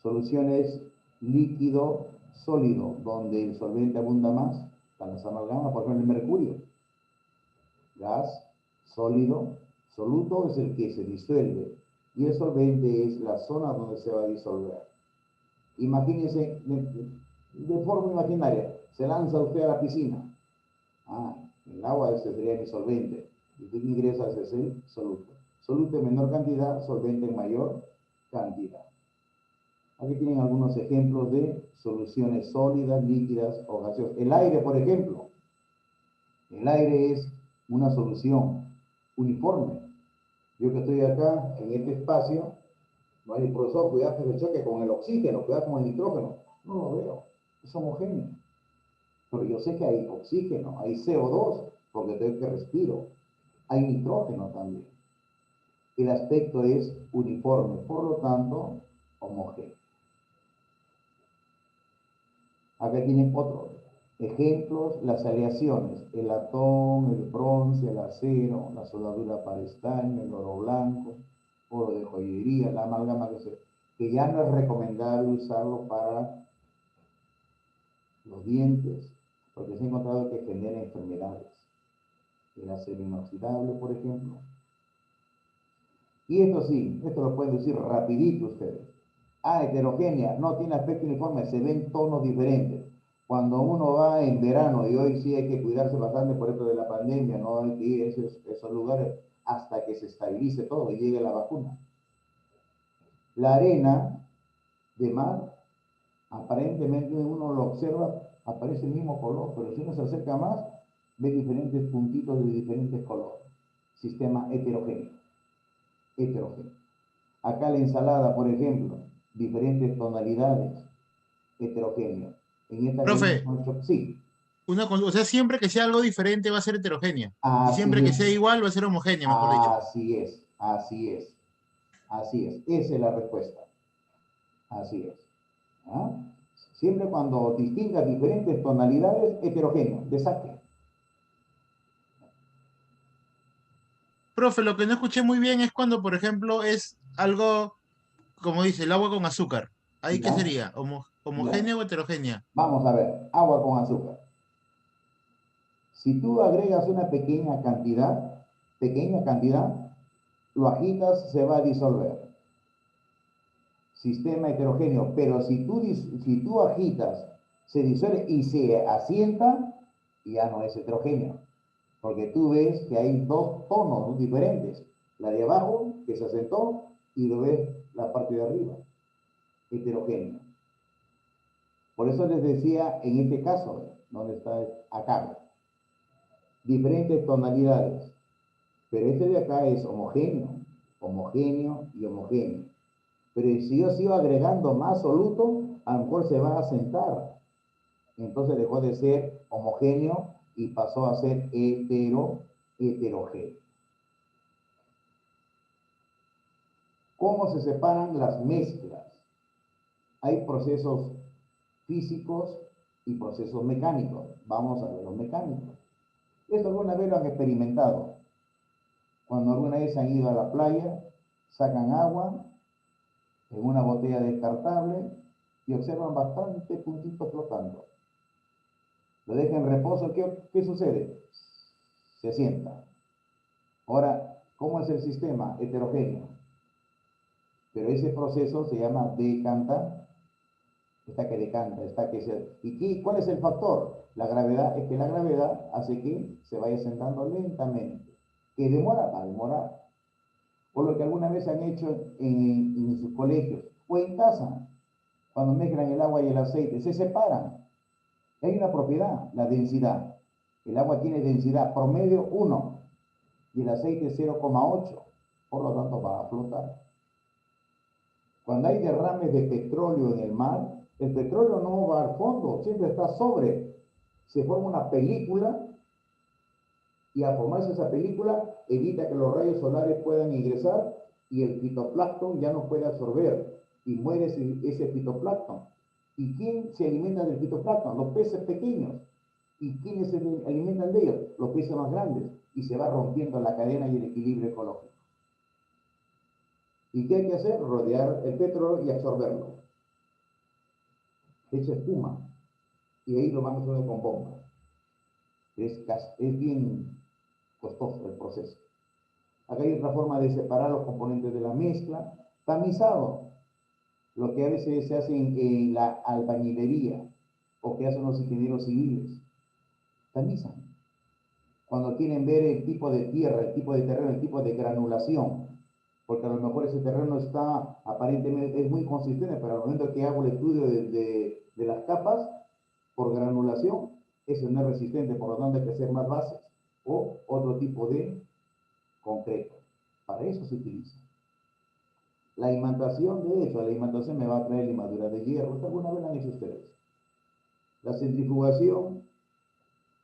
Soluciones líquido, sólido, donde el solvente abunda más, para las amalgamas, por ejemplo, el mercurio. Gas, sólido, soluto es el que se disuelve y el solvente es la zona donde se va a disolver. Imagínense, de forma imaginaria, se lanza usted a la piscina. Ah, el agua ese sería mi solvente. Y usted ingresa ese soluto. Soluto en menor cantidad, solvente en mayor cantidad. Aquí tienen algunos ejemplos de soluciones sólidas, líquidas o gaseosas. El aire, por ejemplo. El aire es una solución uniforme. Yo que estoy acá, en este espacio, no hay profesor, cuidado que se choque con el oxígeno, cuidado con el nitrógeno. No lo veo, es homogéneo. Pero yo sé que hay oxígeno, hay CO2, porque tengo que respiro. Hay nitrógeno también. El aspecto es uniforme, por lo tanto, homogéneo. Acá tienen otros ejemplos, las aleaciones, el latón, el bronce, el acero, la soldadura para estaño, el oro blanco, oro de joyería, la amalgama que ya no es recomendable usarlo para los dientes, porque se ha encontrado que genera enfermedades. El acero inoxidable, por ejemplo. Y esto sí, esto lo pueden decir rapidito ustedes. Ah, heterogénea, no tiene aspecto uniforme, se ven tonos diferentes. Cuando uno va en verano, y hoy sí hay que cuidarse bastante por esto de la pandemia, no hay que ir a esos lugares hasta que se estabilice todo y llegue la vacuna. La arena de mar, aparentemente uno lo observa, aparece el mismo color, pero si uno se acerca más, ve diferentes puntitos de diferentes colores. Sistema heterogéneo. Heterogéneo. Acá la ensalada, por ejemplo, diferentes tonalidades, heterogéneo. En esta Profe, sí, o sea, siempre que sea algo diferente va a ser heterogénea. Y siempre así que es, sea igual va a ser homogénea, mejor dicho. así es, así es, así es. Esa es la respuesta. Así es. ¿Ah? Siempre cuando distingas diferentes tonalidades, heterogéneo, desastre. Profe, lo que no escuché muy bien es cuando, por ejemplo, es algo, como dice, el agua con azúcar. ¿Ahí qué ¿Ya? sería? ¿Ya? ¿Homogénea o heterogénea? Vamos a ver, agua con azúcar. Si tú agregas una pequeña cantidad, lo agitas, se va a disolver. Sistema heterogéneo, pero si tú agitas, se disuelve y se asienta, ya no es heterogéneo, porque tú ves que hay dos tonos diferentes, la de abajo que se asentó y lo ves la parte de arriba, heterogéneo. Por eso les decía en este caso, donde está acá, diferentes tonalidades, pero este de acá es homogéneo, homogéneo y homogéneo. Pero si yo sigo agregando más soluto, a lo mejor se va a asentar. Entonces dejó de ser homogéneo y pasó a ser heterogéneo. ¿Cómo se separan las mezclas? Hay procesos físicos y procesos mecánicos. Vamos a ver los mecánicos. Esto alguna vez lo han experimentado. Cuando alguna vez han ido a la playa, sacan agua en una botella descartable y observan bastante puntitos flotando. Lo dejan en reposo, ¿qué sucede? Se sienta. Ahora, ¿cómo es el sistema? Heterogéneo. Pero ese proceso se llama decantar. Está que decanta, está que se... ¿Y cuál es el factor? La gravedad, es que la gravedad hace que se vaya sentando lentamente. ¿Que demora? Va a demorar. Por lo que alguna vez han hecho en sus colegios o en casa, cuando mezclan el agua y el aceite, se separan. Hay una propiedad, la densidad. El agua tiene densidad promedio 1 y el aceite 0,8. Por lo tanto, va a flotar. Cuando hay derrames de petróleo en el mar, el petróleo no va al fondo, siempre está sobre. Se forma una película y al formarse esa película evita que los rayos solares puedan ingresar y el fitoplancton ya no puede absorber y muere ese fitoplancton. ¿Y quién se alimenta del fitoplancton? Los peces pequeños. ¿Y quiénes se alimentan de ellos? Los peces más grandes. Y se va rompiendo la cadena y el equilibrio ecológico. ¿Y qué hay que hacer? Rodear el petróleo y absorberlo. Echa espuma. Y ahí lo vamos a hacer con bomba. Es bien costoso el proceso. Acá hay otra forma de separar los componentes de la mezcla. Tamizado. Lo que a veces se hace en la albañilería o que hacen los ingenieros civiles. Tamizan. Cuando quieren ver el tipo de tierra, el tipo de terreno, el tipo de granulación, porque a lo mejor ese terreno está aparentemente, es muy consistente, pero al momento que hago el estudio de las capas por granulación, eso no es resistente, por lo tanto hay que hacer más bases o otro tipo de concreto. Para eso se utiliza. La imantación, de hecho, la imantación me va a traer limadura de hierro. ¿Esto alguna vez la han hecho ustedes? La centrifugación,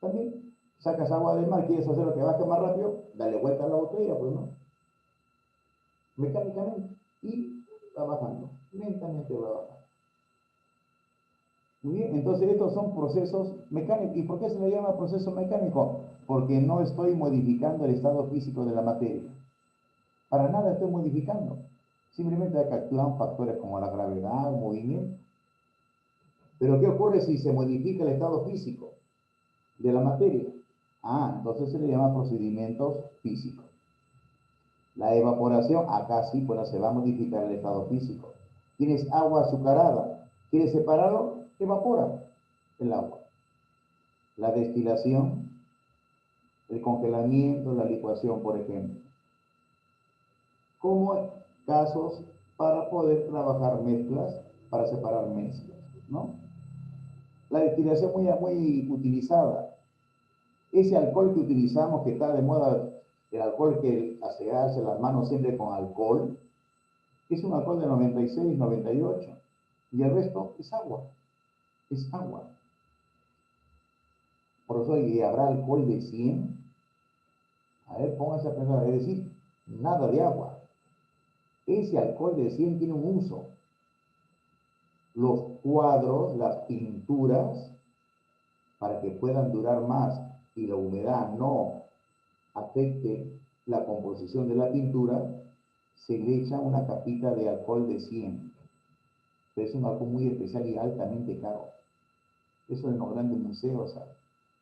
también. Sacas agua del mar, quieres hacer lo que baje más rápido, dale vuelta a la botella, pues no. Mecánicamente. Y va bajando. Lentamente va bajando. Muy bien, entonces estos son procesos mecánicos. ¿Y por qué se le llama proceso mecánico? Porque no estoy modificando el estado físico de la materia. Para nada estoy modificando. Simplemente hay que actúan factores como la gravedad, el movimiento. Pero ¿qué ocurre si se modifica el estado físico de la materia? Ah, entonces se le llama procedimientos físicos. La evaporación, acá sí, pues se va a modificar el estado físico. Tienes agua azucarada, ¿quieres separarlo? Evapora el agua. La destilación, el congelamiento, la licuación, por ejemplo. Como casos para poder trabajar mezclas, para separar mezclas, ¿no? La destilación muy utilizada. Ese alcohol que utilizamos, que está de moda, el alcohol que asearse las manos siempre con alcohol, es un alcohol de 96, 98. Y el resto es agua. Es agua. Por eso, ¿y habrá alcohol de 100? A ver, pónganse a pensar. Es decir, nada de agua. Ese alcohol de 100 tiene un uso. Los cuadros, las pinturas, para que puedan durar más y la humedad no afecte la composición de la pintura, se le echa una capita de alcohol de 100. pero es un alcohol muy especial y altamente caro. Eso en los grandes museos, ¿sabes?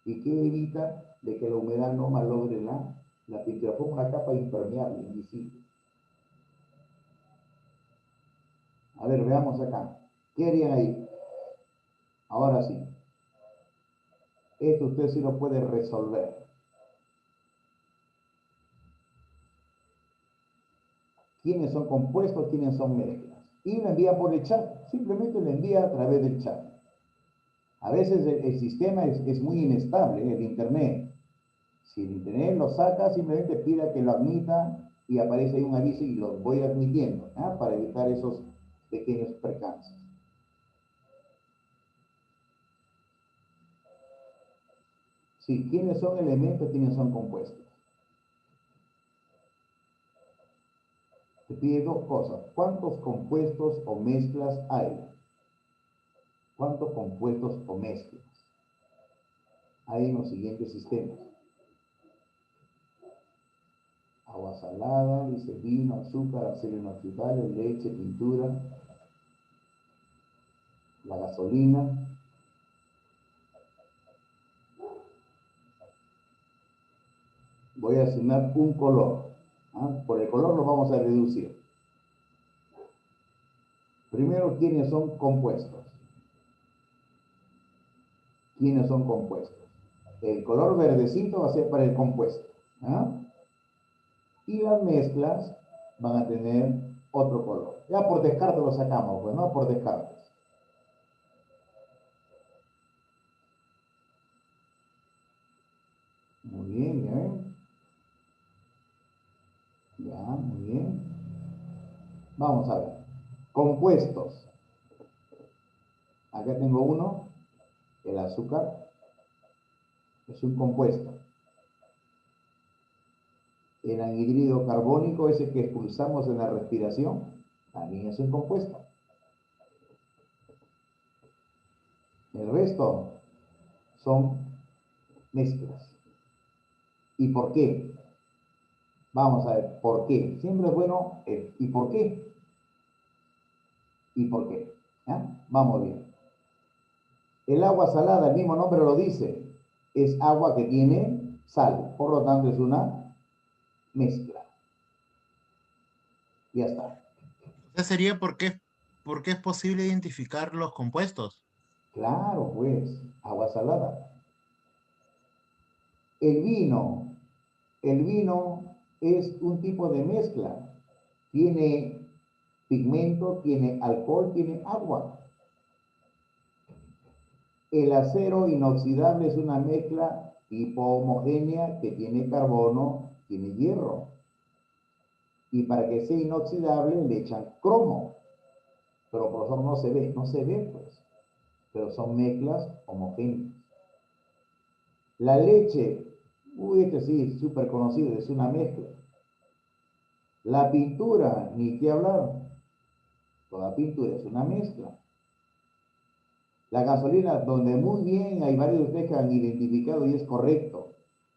¿Y qué evita de que la humedad no malogre la pintura? Fue una capa impermeable, invisible. A ver, veamos acá. ¿Qué harían ahí? Ahora sí. Esto usted sí lo puede resolver. ¿Quiénes son compuestos? ¿Quiénes son mezclas? Y lo envía por el chat. Simplemente lo envía a través del chat. A veces el sistema es muy inestable, el internet. Si el internet lo saca, simplemente pida que lo admita y aparece ahí un aviso y lo voy admitiendo, ¿ah? Para evitar esos pequeños percances. Sí, ¿quiénes son elementos? ¿Quiénes son compuestos? Te pide dos cosas. ¿Cuántos compuestos o mezclas hay? ¿Cuántos compuestos o mezclas hay en los siguientes sistemas? Agua salada, dice vino, azúcar, acero inoxidable, leche, pintura, la gasolina. Voy a asignar un color. ¿Ah? Por el color lo vamos a reducir. Primero, ¿quiénes son compuestos? ¿Quiénes son compuestos? El color verdecito va a ser para el compuesto. ¿Ah? Y las mezclas van a tener otro color. Ya por descarte lo sacamos, pues, ¿no? Por descarte. Muy bien, ya ven. Ya, muy bien. Vamos a ver. Compuestos. Acá tengo uno. El azúcar es un compuesto. El anhídrido carbónico, ese que expulsamos en la respiración, también es un compuesto. El resto son mezclas. ¿Y por qué? Vamos a ver, ¿por qué? Siempre es bueno, ¿y por qué? ¿Y por qué? ¿Ah? Vamos bien. El agua salada, el mismo nombre lo dice, es agua que tiene sal, por lo tanto es una mezcla. Ya está. Entonces sería por qué es posible identificar los compuestos. Claro, pues, agua salada. El vino, el vino es un tipo de mezcla. Tiene pigmento, tiene alcohol, tiene agua. El acero inoxidable es una mezcla tipo homogénea que tiene carbono, tiene hierro. Y para que sea inoxidable le echan cromo. Pero por eso no se ve pues. Pero son mezclas homogéneas. La leche, uy, este sí, súper conocido, es una mezcla. La pintura, ni qué hablar. Toda pintura es una mezcla. La gasolina, donde muy bien hay varios de ustedes que han identificado y es correcto.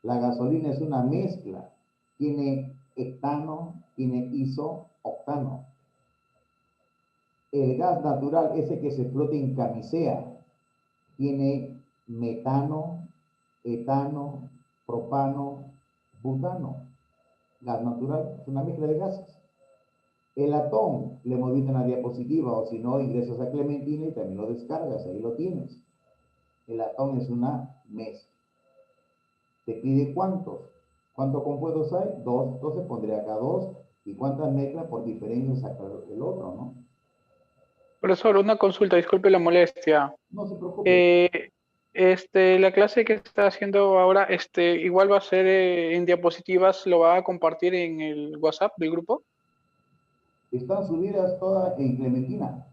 La gasolina es una mezcla. Tiene hectano, tiene isooctano. El gas natural, ese que se explota en camisea, tiene metano, etano, propano, butano. Gas natural es una mezcla de gases. El atón, le hemos visto en la diapositiva, o si no, ingresas a Clementina y también lo descargas, ahí lo tienes. El atón es una mezcla. Te pide cuántos. ¿Cuántos compuestos hay? Dos. Entonces pondré acá dos. ¿Y cuántas mezclas por diferencia saca el otro, no? Profesor, una consulta, disculpe la molestia. No se preocupe. Eh, la clase que está haciendo ahora, igual va a ser en diapositivas, ¿lo va a compartir en el WhatsApp del grupo? Están subidas todas en Clementina.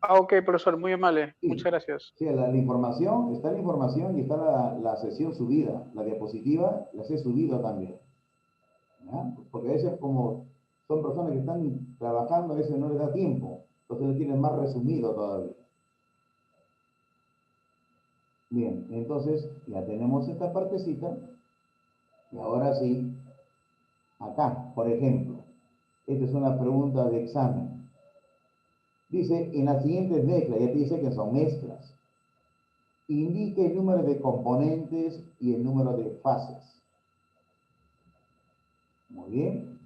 Ah, ok, profesor, muy amable. Sí. Muchas gracias. Sí, la información, está la información y está la sesión subida. La diapositiva las he subido también. ¿Ya? Porque a veces como son personas que están trabajando, a veces no les da tiempo. Entonces lo tienen más resumido todavía. Bien, entonces ya tenemos esta partecita. Y ahora sí, acá, por ejemplo, esta es una pregunta de examen. Dice, en las siguientes mezclas, ya te dice que son mezclas. Indique el número de componentes y el número de fases. Muy bien.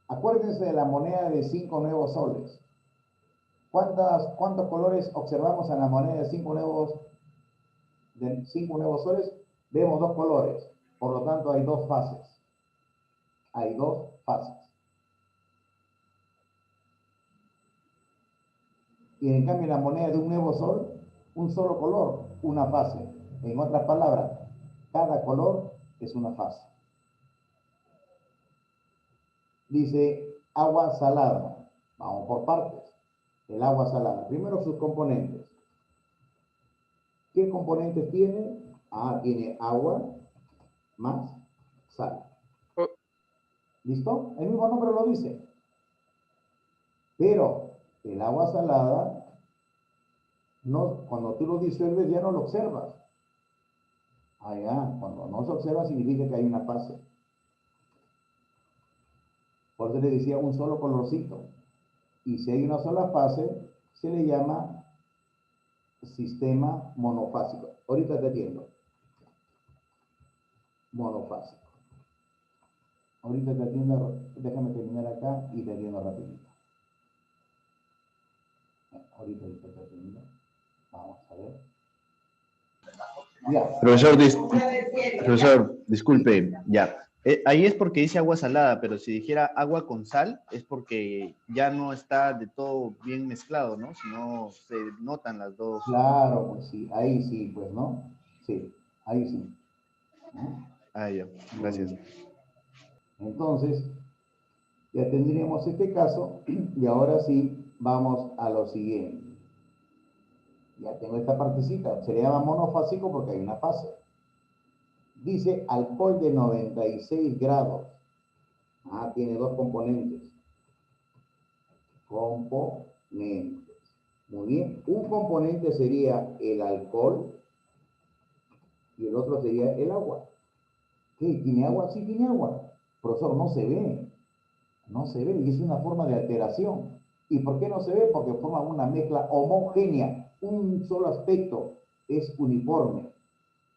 Acuérdense de la moneda de 5 nuevos soles. ¿Cuántos colores observamos en la moneda de 5 nuevos soles? Vemos 2 colores. Por lo tanto, hay 2 fases. Hay 2 fases. Y en cambio, la moneda de un nuevo sol, un solo color, una fase. En otras palabras, cada color es una fase. Dice agua salada. Vamos por partes. El agua salada. Primero sus componentes. ¿Qué componentes tiene? Tiene agua más sal. ¿Listo? El mismo nombre lo dice. Pero el agua salada, no, cuando tú lo disuelves ya no lo observas. Cuando no se observa significa que hay una fase. Por eso le decía un solo colorcito. Y si hay una sola fase, se le llama sistema monofásico. Ahorita te atiendo. Monofásico. Ahorita te atiendo, déjame terminar acá y te atiendo rapidito. Ahorita te atiendo. Vamos a ver. Ya. Profesor, disculpe, ya. Ahí es porque dice agua salada, pero si dijera agua con sal, es porque ya no está de todo bien mezclado, ¿no? Si no, se notan las dos. Claro, pues sí, ahí sí, pues, ¿no? Sí, ahí sí. ¿No? Ya, gracias. Entonces, ya tendríamos este caso y ahora sí vamos a lo siguiente. Ya tengo esta partecita, se le llama monofásico porque hay una fase. Dice alcohol de 96 grados. Tiene 2 componentes. Componentes. Muy bien. Un componente sería el alcohol y el otro sería el agua. ¿Qué? ¿Tiene agua? Sí, tiene agua. Profesor, no se ve. No se ve y es una forma de alteración. ¿Y por qué no se ve? Porque forma una mezcla homogénea. Un solo aspecto es uniforme.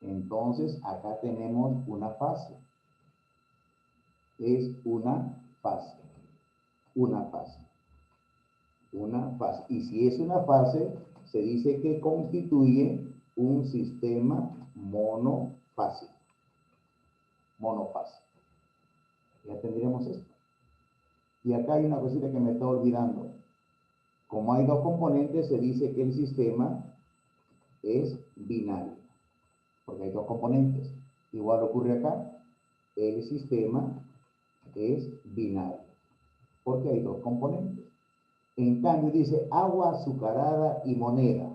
Entonces, acá tenemos una fase. Es una fase. Una fase. Una fase. Y si es una fase, se dice que constituye un sistema monofásico. Monofásico. Ya tendríamos esto. Y acá hay una cosita que me está olvidando. Como hay 2 componentes, se dice que el sistema es binario. Porque hay 2 componentes. Igual ocurre acá. El sistema es binario. Porque hay 2 componentes. En cambio dice agua azucarada y moneda.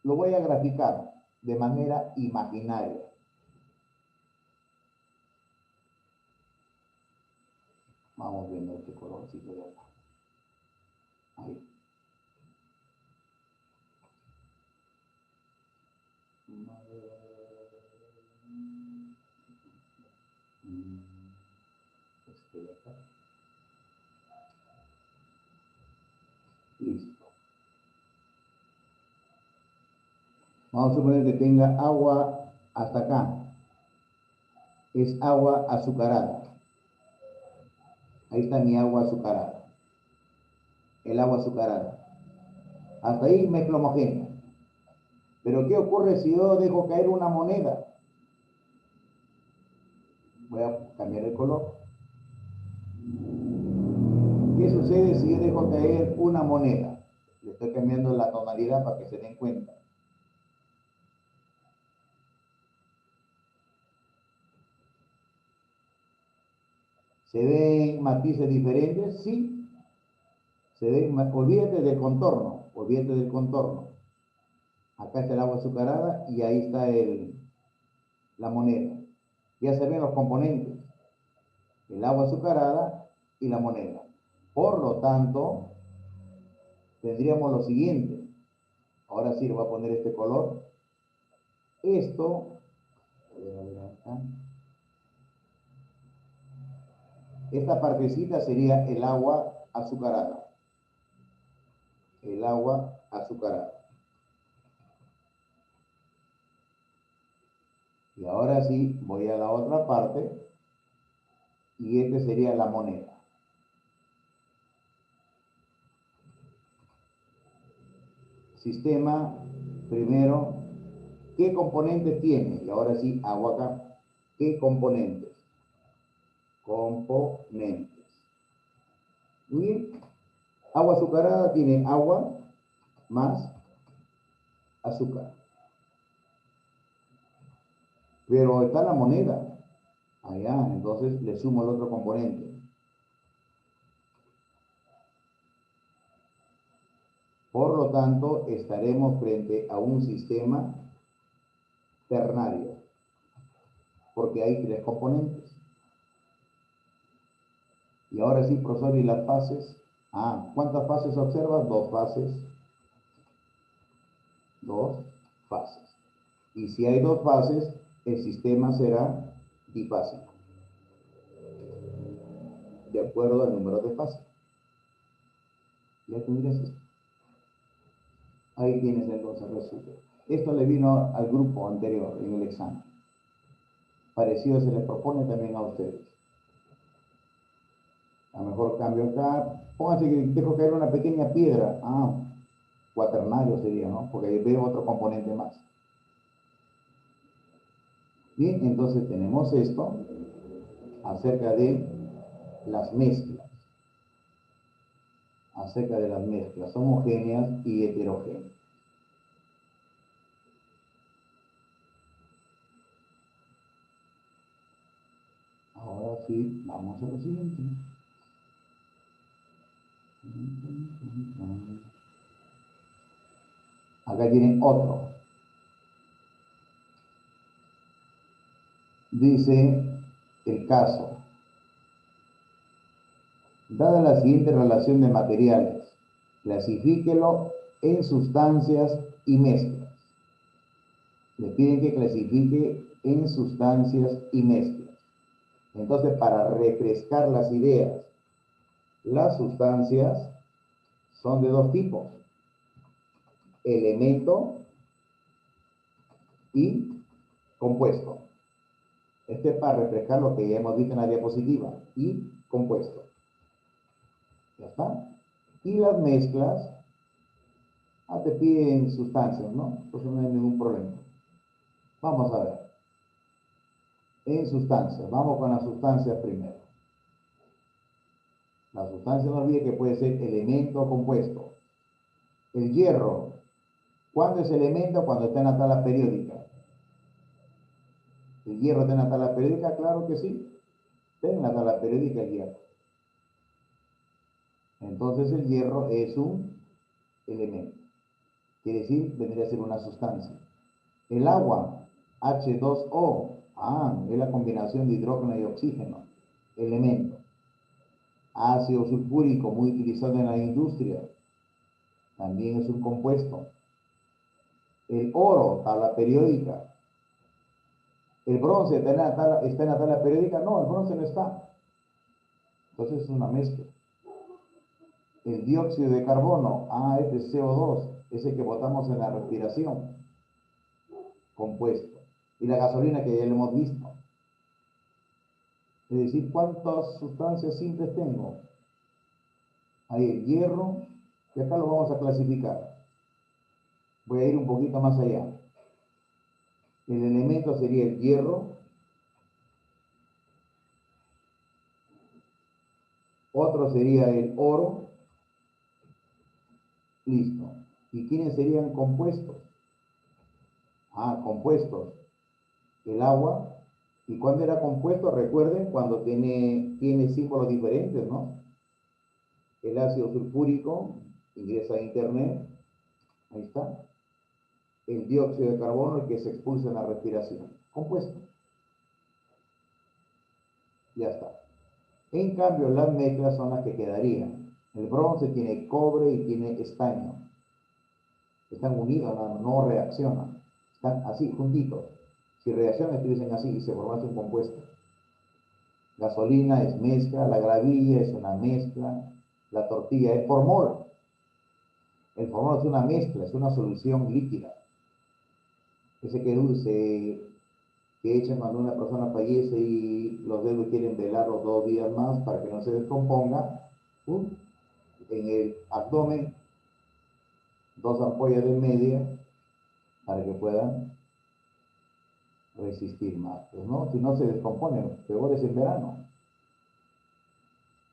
Lo voy a graficar de manera imaginaria. Vamos viendo este colorcito de acá. Ahí. Este de acá. Listo. Vamos a suponer que tenga agua hasta acá. Es agua azucarada. Ahí está mi agua azucarada. El agua azucarada. Hasta ahí mezcla homogénea. Pero ¿qué ocurre si yo dejo caer una moneda? Voy a cambiar el color. ¿Qué sucede si yo dejo caer una moneda? Le estoy cambiando la tonalidad para que se den cuenta. ¿Se ven matices diferentes? Sí. Se ven, olvídate del contorno, olvídate del contorno. Acá está el agua azucarada y ahí está la moneda. Ya se ven los componentes. El agua azucarada y la moneda. Por lo tanto, tendríamos lo siguiente. Ahora sí le voy a poner este color. Esto, esta partecita sería el agua azucarada. agua azucarada. Y ahora sí, voy a la otra parte, y este sería la moneda. Sistema, primero, ¿qué componentes tiene? Y ahora sí, agua acá. ¿Qué componentes? Componentes. Muy bien. Agua azucarada tiene agua más azúcar. Pero está la moneda. Allá, entonces le sumo el otro componente. Por lo tanto, estaremos frente a un sistema ternario, porque hay 3 componentes. Y ahora sí, profesor, ¿y las fases? ¿Cuántas fases observas? 2 fases. 2 fases. Y si hay 2 fases, el sistema será bifásico, de acuerdo al número de fases. Ya tendrías esto. Ahí tienes entonces el resultado. Esto le vino al grupo anterior en el examen. Parecido se les propone también a ustedes. A lo mejor cambio acá. Pónganse que dejo caer una pequeña piedra. Cuaternario sería, ¿no? Porque ahí veo otro componente más. Bien, entonces tenemos esto acerca de las mezclas. Acerca de las mezclas homogéneas y heterogéneas. Ahora sí, vamos a lo siguiente. Acá tienen otro. Dice el caso. Dada la siguiente relación de materiales, clasifíquelo en sustancias y mezclas. Le piden que clasifique en sustancias y mezclas. Entonces, para refrescar las ideas, las sustancias son de 2 tipos. Elemento y compuesto. Este es para refrescar lo que ya hemos visto en la diapositiva. Y compuesto. Ya está. Y las mezclas, te piden sustancias, ¿no? Entonces no hay ningún problema. Vamos a ver. En sustancias. Vamos con las sustancias primero. La sustancia no olvide que puede ser elemento o compuesto. El hierro. ¿Cuándo es elemento? Cuando está en la tabla periódica. ¿El hierro está en la tabla periódica? Claro que sí. Está en la tabla periódica el hierro. Entonces el hierro es un elemento. Quiere decir, vendría a ser una sustancia. El agua, H2O, es la combinación de hidrógeno y oxígeno. Elemento. Ácido sulfúrico, muy utilizado en la industria. También es un compuesto. El oro, tabla periódica. ¿El bronce está en la tabla periódica? No, el bronce no está. Entonces es una mezcla. El dióxido de carbono, este es CO2, ese que botamos en la respiración. Compuesto. Y la gasolina que ya lo hemos visto. Es decir, ¿cuántas sustancias simples tengo? Ahí el hierro, que acá lo vamos a clasificar. Voy a ir un poquito más allá. El elemento sería el hierro. Otro sería el oro. Listo. ¿Y quiénes serían compuestos? Compuestos. El agua. ¿Y cuándo era compuesto? Recuerden, cuando tiene símbolos diferentes, ¿no? El ácido sulfúrico, ingresa a internet. Ahí está. El dióxido de carbono, el que se expulsa en la respiración. Compuesto. Ya está. En cambio, las mezclas son las que quedarían. El bronce tiene cobre y tiene estaño. Están unidos, no reaccionan. Están así, juntitos. Si reaccionan, estuviesen así y se formase un compuesto. Gasolina es mezcla, la gravilla es una mezcla, la tortilla es por mol. El formol es una mezcla, es una solución líquida. Ese que echan cuando una persona fallece y los dedos quieren velarlo 2 días más para que no se descomponga. En el abdomen, 2 ampollas de media para que puedan resistir más. Pues, ¿no? Si no se descomponen, peor es en verano.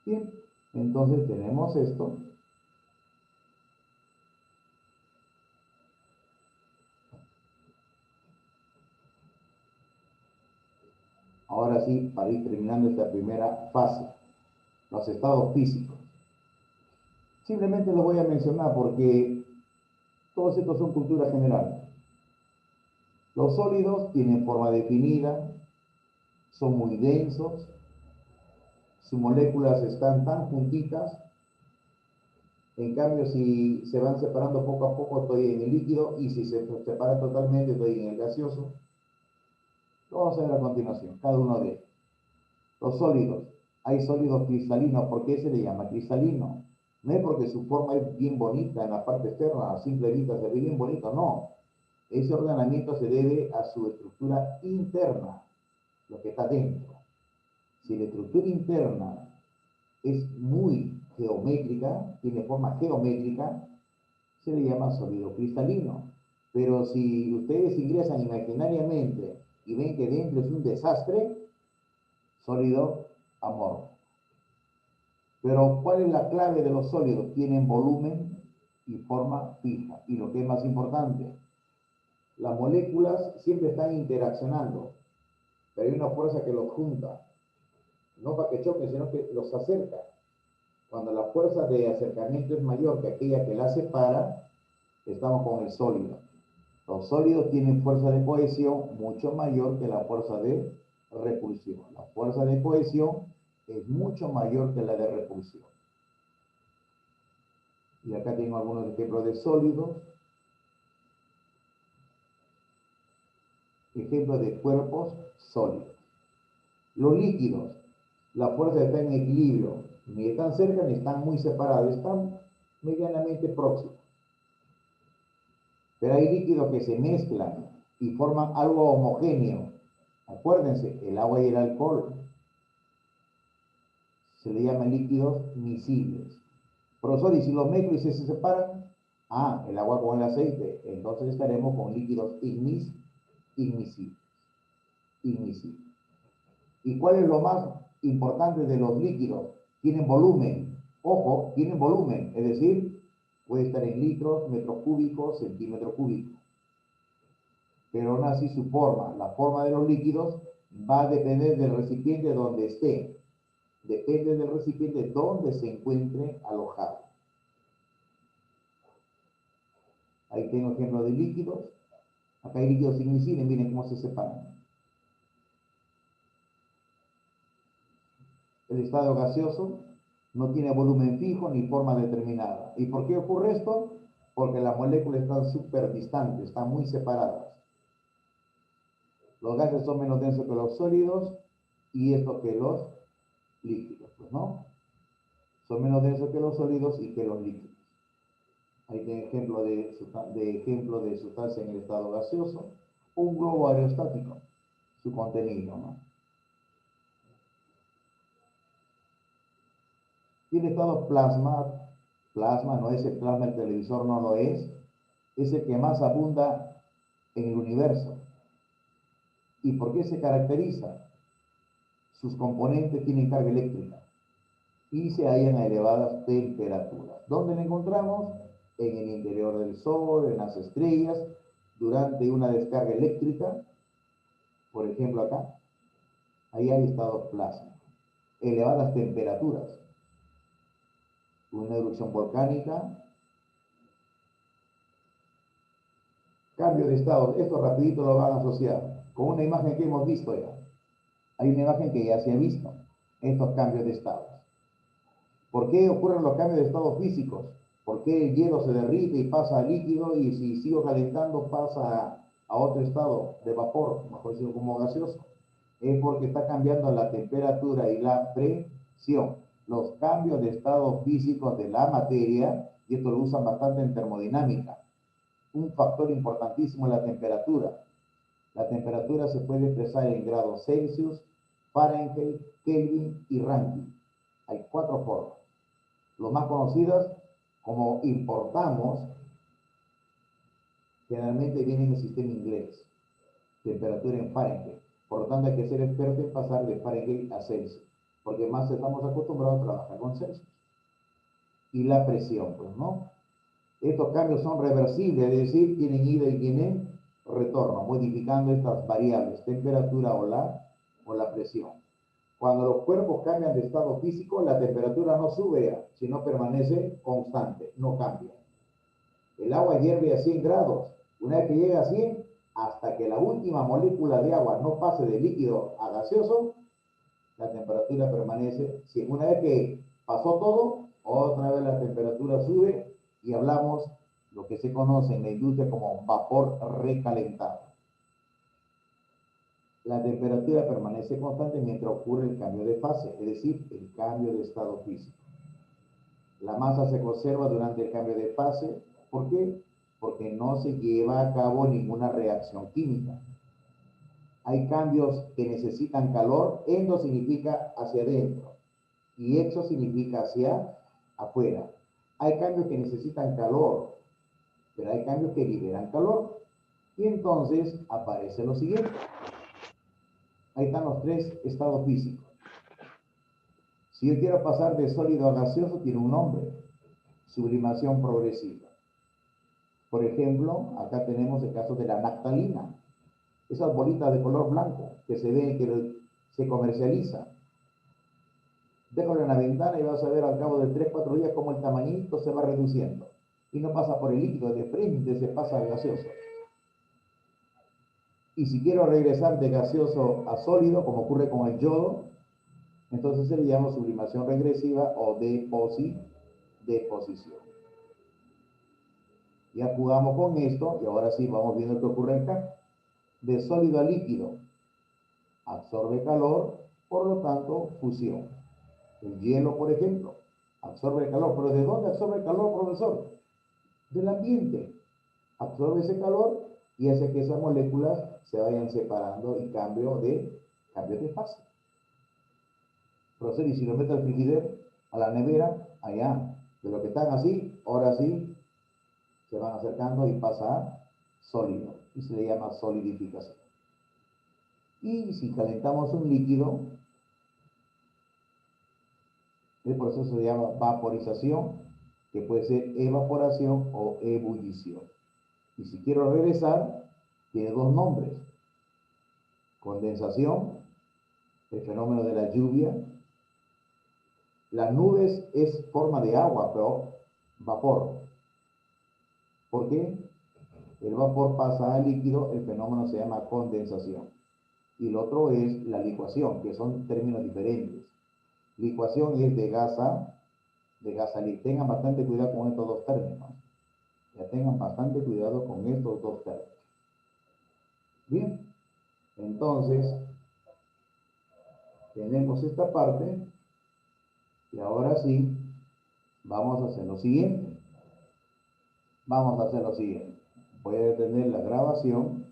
Bien, entonces tenemos esto. Ahora sí, para ir terminando esta primera fase, los estados físicos. Simplemente los voy a mencionar porque todos estos son cultura general. Los sólidos tienen forma definida, son muy densos, sus moléculas están tan juntitas. En cambio, si se van separando poco a poco, estoy en el líquido, y si se separa totalmente, estoy en el gaseoso. Lo vamos a ver a continuación, cada uno de ellos. Los sólidos. Hay sólidos cristalinos. ¿Por qué se le llama cristalino? No es porque su forma es bien bonita en la parte externa, a simple vista se ve bien bonito, no. Ese ordenamiento se debe a su estructura interna, lo que está dentro. Si la estructura interna es muy geométrica, tiene forma geométrica, se le llama sólido cristalino. Pero si ustedes ingresan imaginariamente y ven que dentro es un desastre, sólido amorfo. Pero ¿cuál es la clave de los sólidos? Tienen volumen y forma fija. Y lo que es más importante, las moléculas siempre están interaccionando, pero hay una fuerza que los junta. No para que choquen, sino que los acerca. Cuando la fuerza de acercamiento es mayor que aquella que la separa, estamos con el sólido. Los sólidos tienen fuerza de cohesión mucho mayor que la fuerza de repulsión. La fuerza de cohesión es mucho mayor que la de repulsión. Y acá tengo algunos ejemplos de sólidos. Ejemplos de cuerpos sólidos. Los líquidos, la fuerza está en equilibrio. Ni están cerca ni están muy separados, están medianamente próximos. Pero hay líquidos que se mezclan y forman algo homogéneo. Acuérdense, el agua y el alcohol se le llaman líquidos miscibles. Profesor, ¿y si los mezclo y se separan? El agua con el aceite. Entonces estaremos con líquidos inmiscibles. ¿Y cuál es lo más importante de los líquidos? Tienen volumen. Ojo, tienen volumen. Es decir, puede estar en litros, metros cúbicos, centímetros cúbicos. Pero aún así su forma, la forma de los líquidos, va a depender del recipiente donde esté. Depende del recipiente donde se encuentre alojado. Ahí tengo ejemplos de líquidos. Acá hay líquidos inmiscibles, miren cómo se separan. El estado gaseoso no tiene volumen fijo ni forma determinada. ¿Y por qué ocurre esto? Porque las moléculas están súper distantes, están muy separadas. Los gases son menos densos que los sólidos y esto que los líquidos, pues, ¿no? Son menos densos que los sólidos y que los líquidos. Ahí tiene ejemplo de sustancia en el estado gaseoso. Un globo aerostático, su contenido, ¿no? Tiene estado plasma no es el plasma, el televisor no lo es el que más abunda en el universo. ¿Y por qué se caracteriza? Sus componentes tienen carga eléctrica y se hallan a elevadas temperaturas. ¿Dónde lo encontramos? En el interior del Sol, en las estrellas, durante una descarga eléctrica, por ejemplo acá, ahí hay estado plasma, elevadas temperaturas, una erupción volcánica, cambio de estado. Esto rapidito lo van a asociar con una imagen que hemos visto ya. Hay una imagen que ya se ha visto, estos cambios de estados. ¿Por qué ocurren los cambios de estados físicos? ¿Por qué el hielo se derrite y pasa a líquido y si sigo calentando pasa a otro estado de vapor, mejor dicho como gaseoso? Es porque está cambiando la temperatura y la presión. los cambios de estado físico de la materia, y esto lo usan bastante en termodinámica. Un factor importantísimo es la temperatura. La temperatura se puede expresar en grados Celsius, Fahrenheit, Kelvin y Rankine. Hay 4 formas. Los más conocidas, como importamos, generalmente viene en el sistema inglés. Temperatura en Fahrenheit. Por lo tanto, hay que ser experto en pasar de Fahrenheit a Celsius, porque más estamos acostumbrados a trabajar con Celsius. Y la presión, pues, ¿no? Estos cambios son reversibles, es decir, tienen ida y tienen retorno, modificando estas variables, temperatura o la presión. Cuando los cuerpos cambian de estado físico, la temperatura no sube, sino permanece constante, no cambia. El agua hierve a 100 grados. Una vez que llega a 100, hasta que la última molécula de agua no pase de líquido a gaseoso, la temperatura permanece 100. Una vez que pasó todo, otra vez la temperatura sube y hablamos lo que se conoce en la industria como vapor recalentado. La temperatura permanece constante mientras ocurre el cambio de fase, es decir, el cambio de estado físico. La masa se conserva durante el cambio de fase. ¿Por qué? Porque no se lleva a cabo ninguna reacción química. Hay cambios que necesitan calor. Endo significa hacia adentro y exo significa hacia afuera. Hay cambios que necesitan calor, pero hay cambios que liberan calor. Y entonces aparece lo siguiente. Ahí están los 3 estados físicos. Si yo quiero pasar de sólido a gaseoso, tiene un nombre: sublimación progresiva. Por ejemplo, acá tenemos el caso de la naftalina. Esas bolitas de color blanco que se ven, que se comercializan. Déjalo en la ventana y vas a ver al cabo de 3-4 días cómo el tamañito se va reduciendo. Y no pasa por el líquido, de frente se pasa al gaseoso. Y si quiero regresar de gaseoso a sólido, como ocurre con el yodo, entonces se le llama sublimación regresiva o deposición. Ya jugamos con esto y ahora sí vamos viendo qué ocurre acá. De sólido a líquido, absorbe calor, por lo tanto, fusión. El hielo, por ejemplo, absorbe calor. ¿Pero de dónde absorbe calor, profesor? Del ambiente. Absorbe ese calor y hace que esas moléculas se vayan separando y cambio de fase. Profesor, y si lo meto al frigider, a la nevera, allá, de lo que están así, ahora sí, se van acercando y pasa a sólido, y se le llama solidificación. Y si calentamos un líquido, el proceso se llama vaporización, que puede ser evaporación o ebullición. Y si quiero regresar, tiene 2 nombres: condensación, el fenómeno de la lluvia. Las nubes es forma de agua, pero vapor. ¿Por qué? El vapor pasa al líquido, el fenómeno se llama condensación. Y el otro es la licuación, que son términos diferentes. Licuación es de gas a líquido. Tengan bastante cuidado con estos 2 términos. Ya tengan bastante cuidado con estos 2 términos. Bien, entonces tenemos esta parte y ahora sí vamos a hacer lo siguiente. Voy a detener la grabación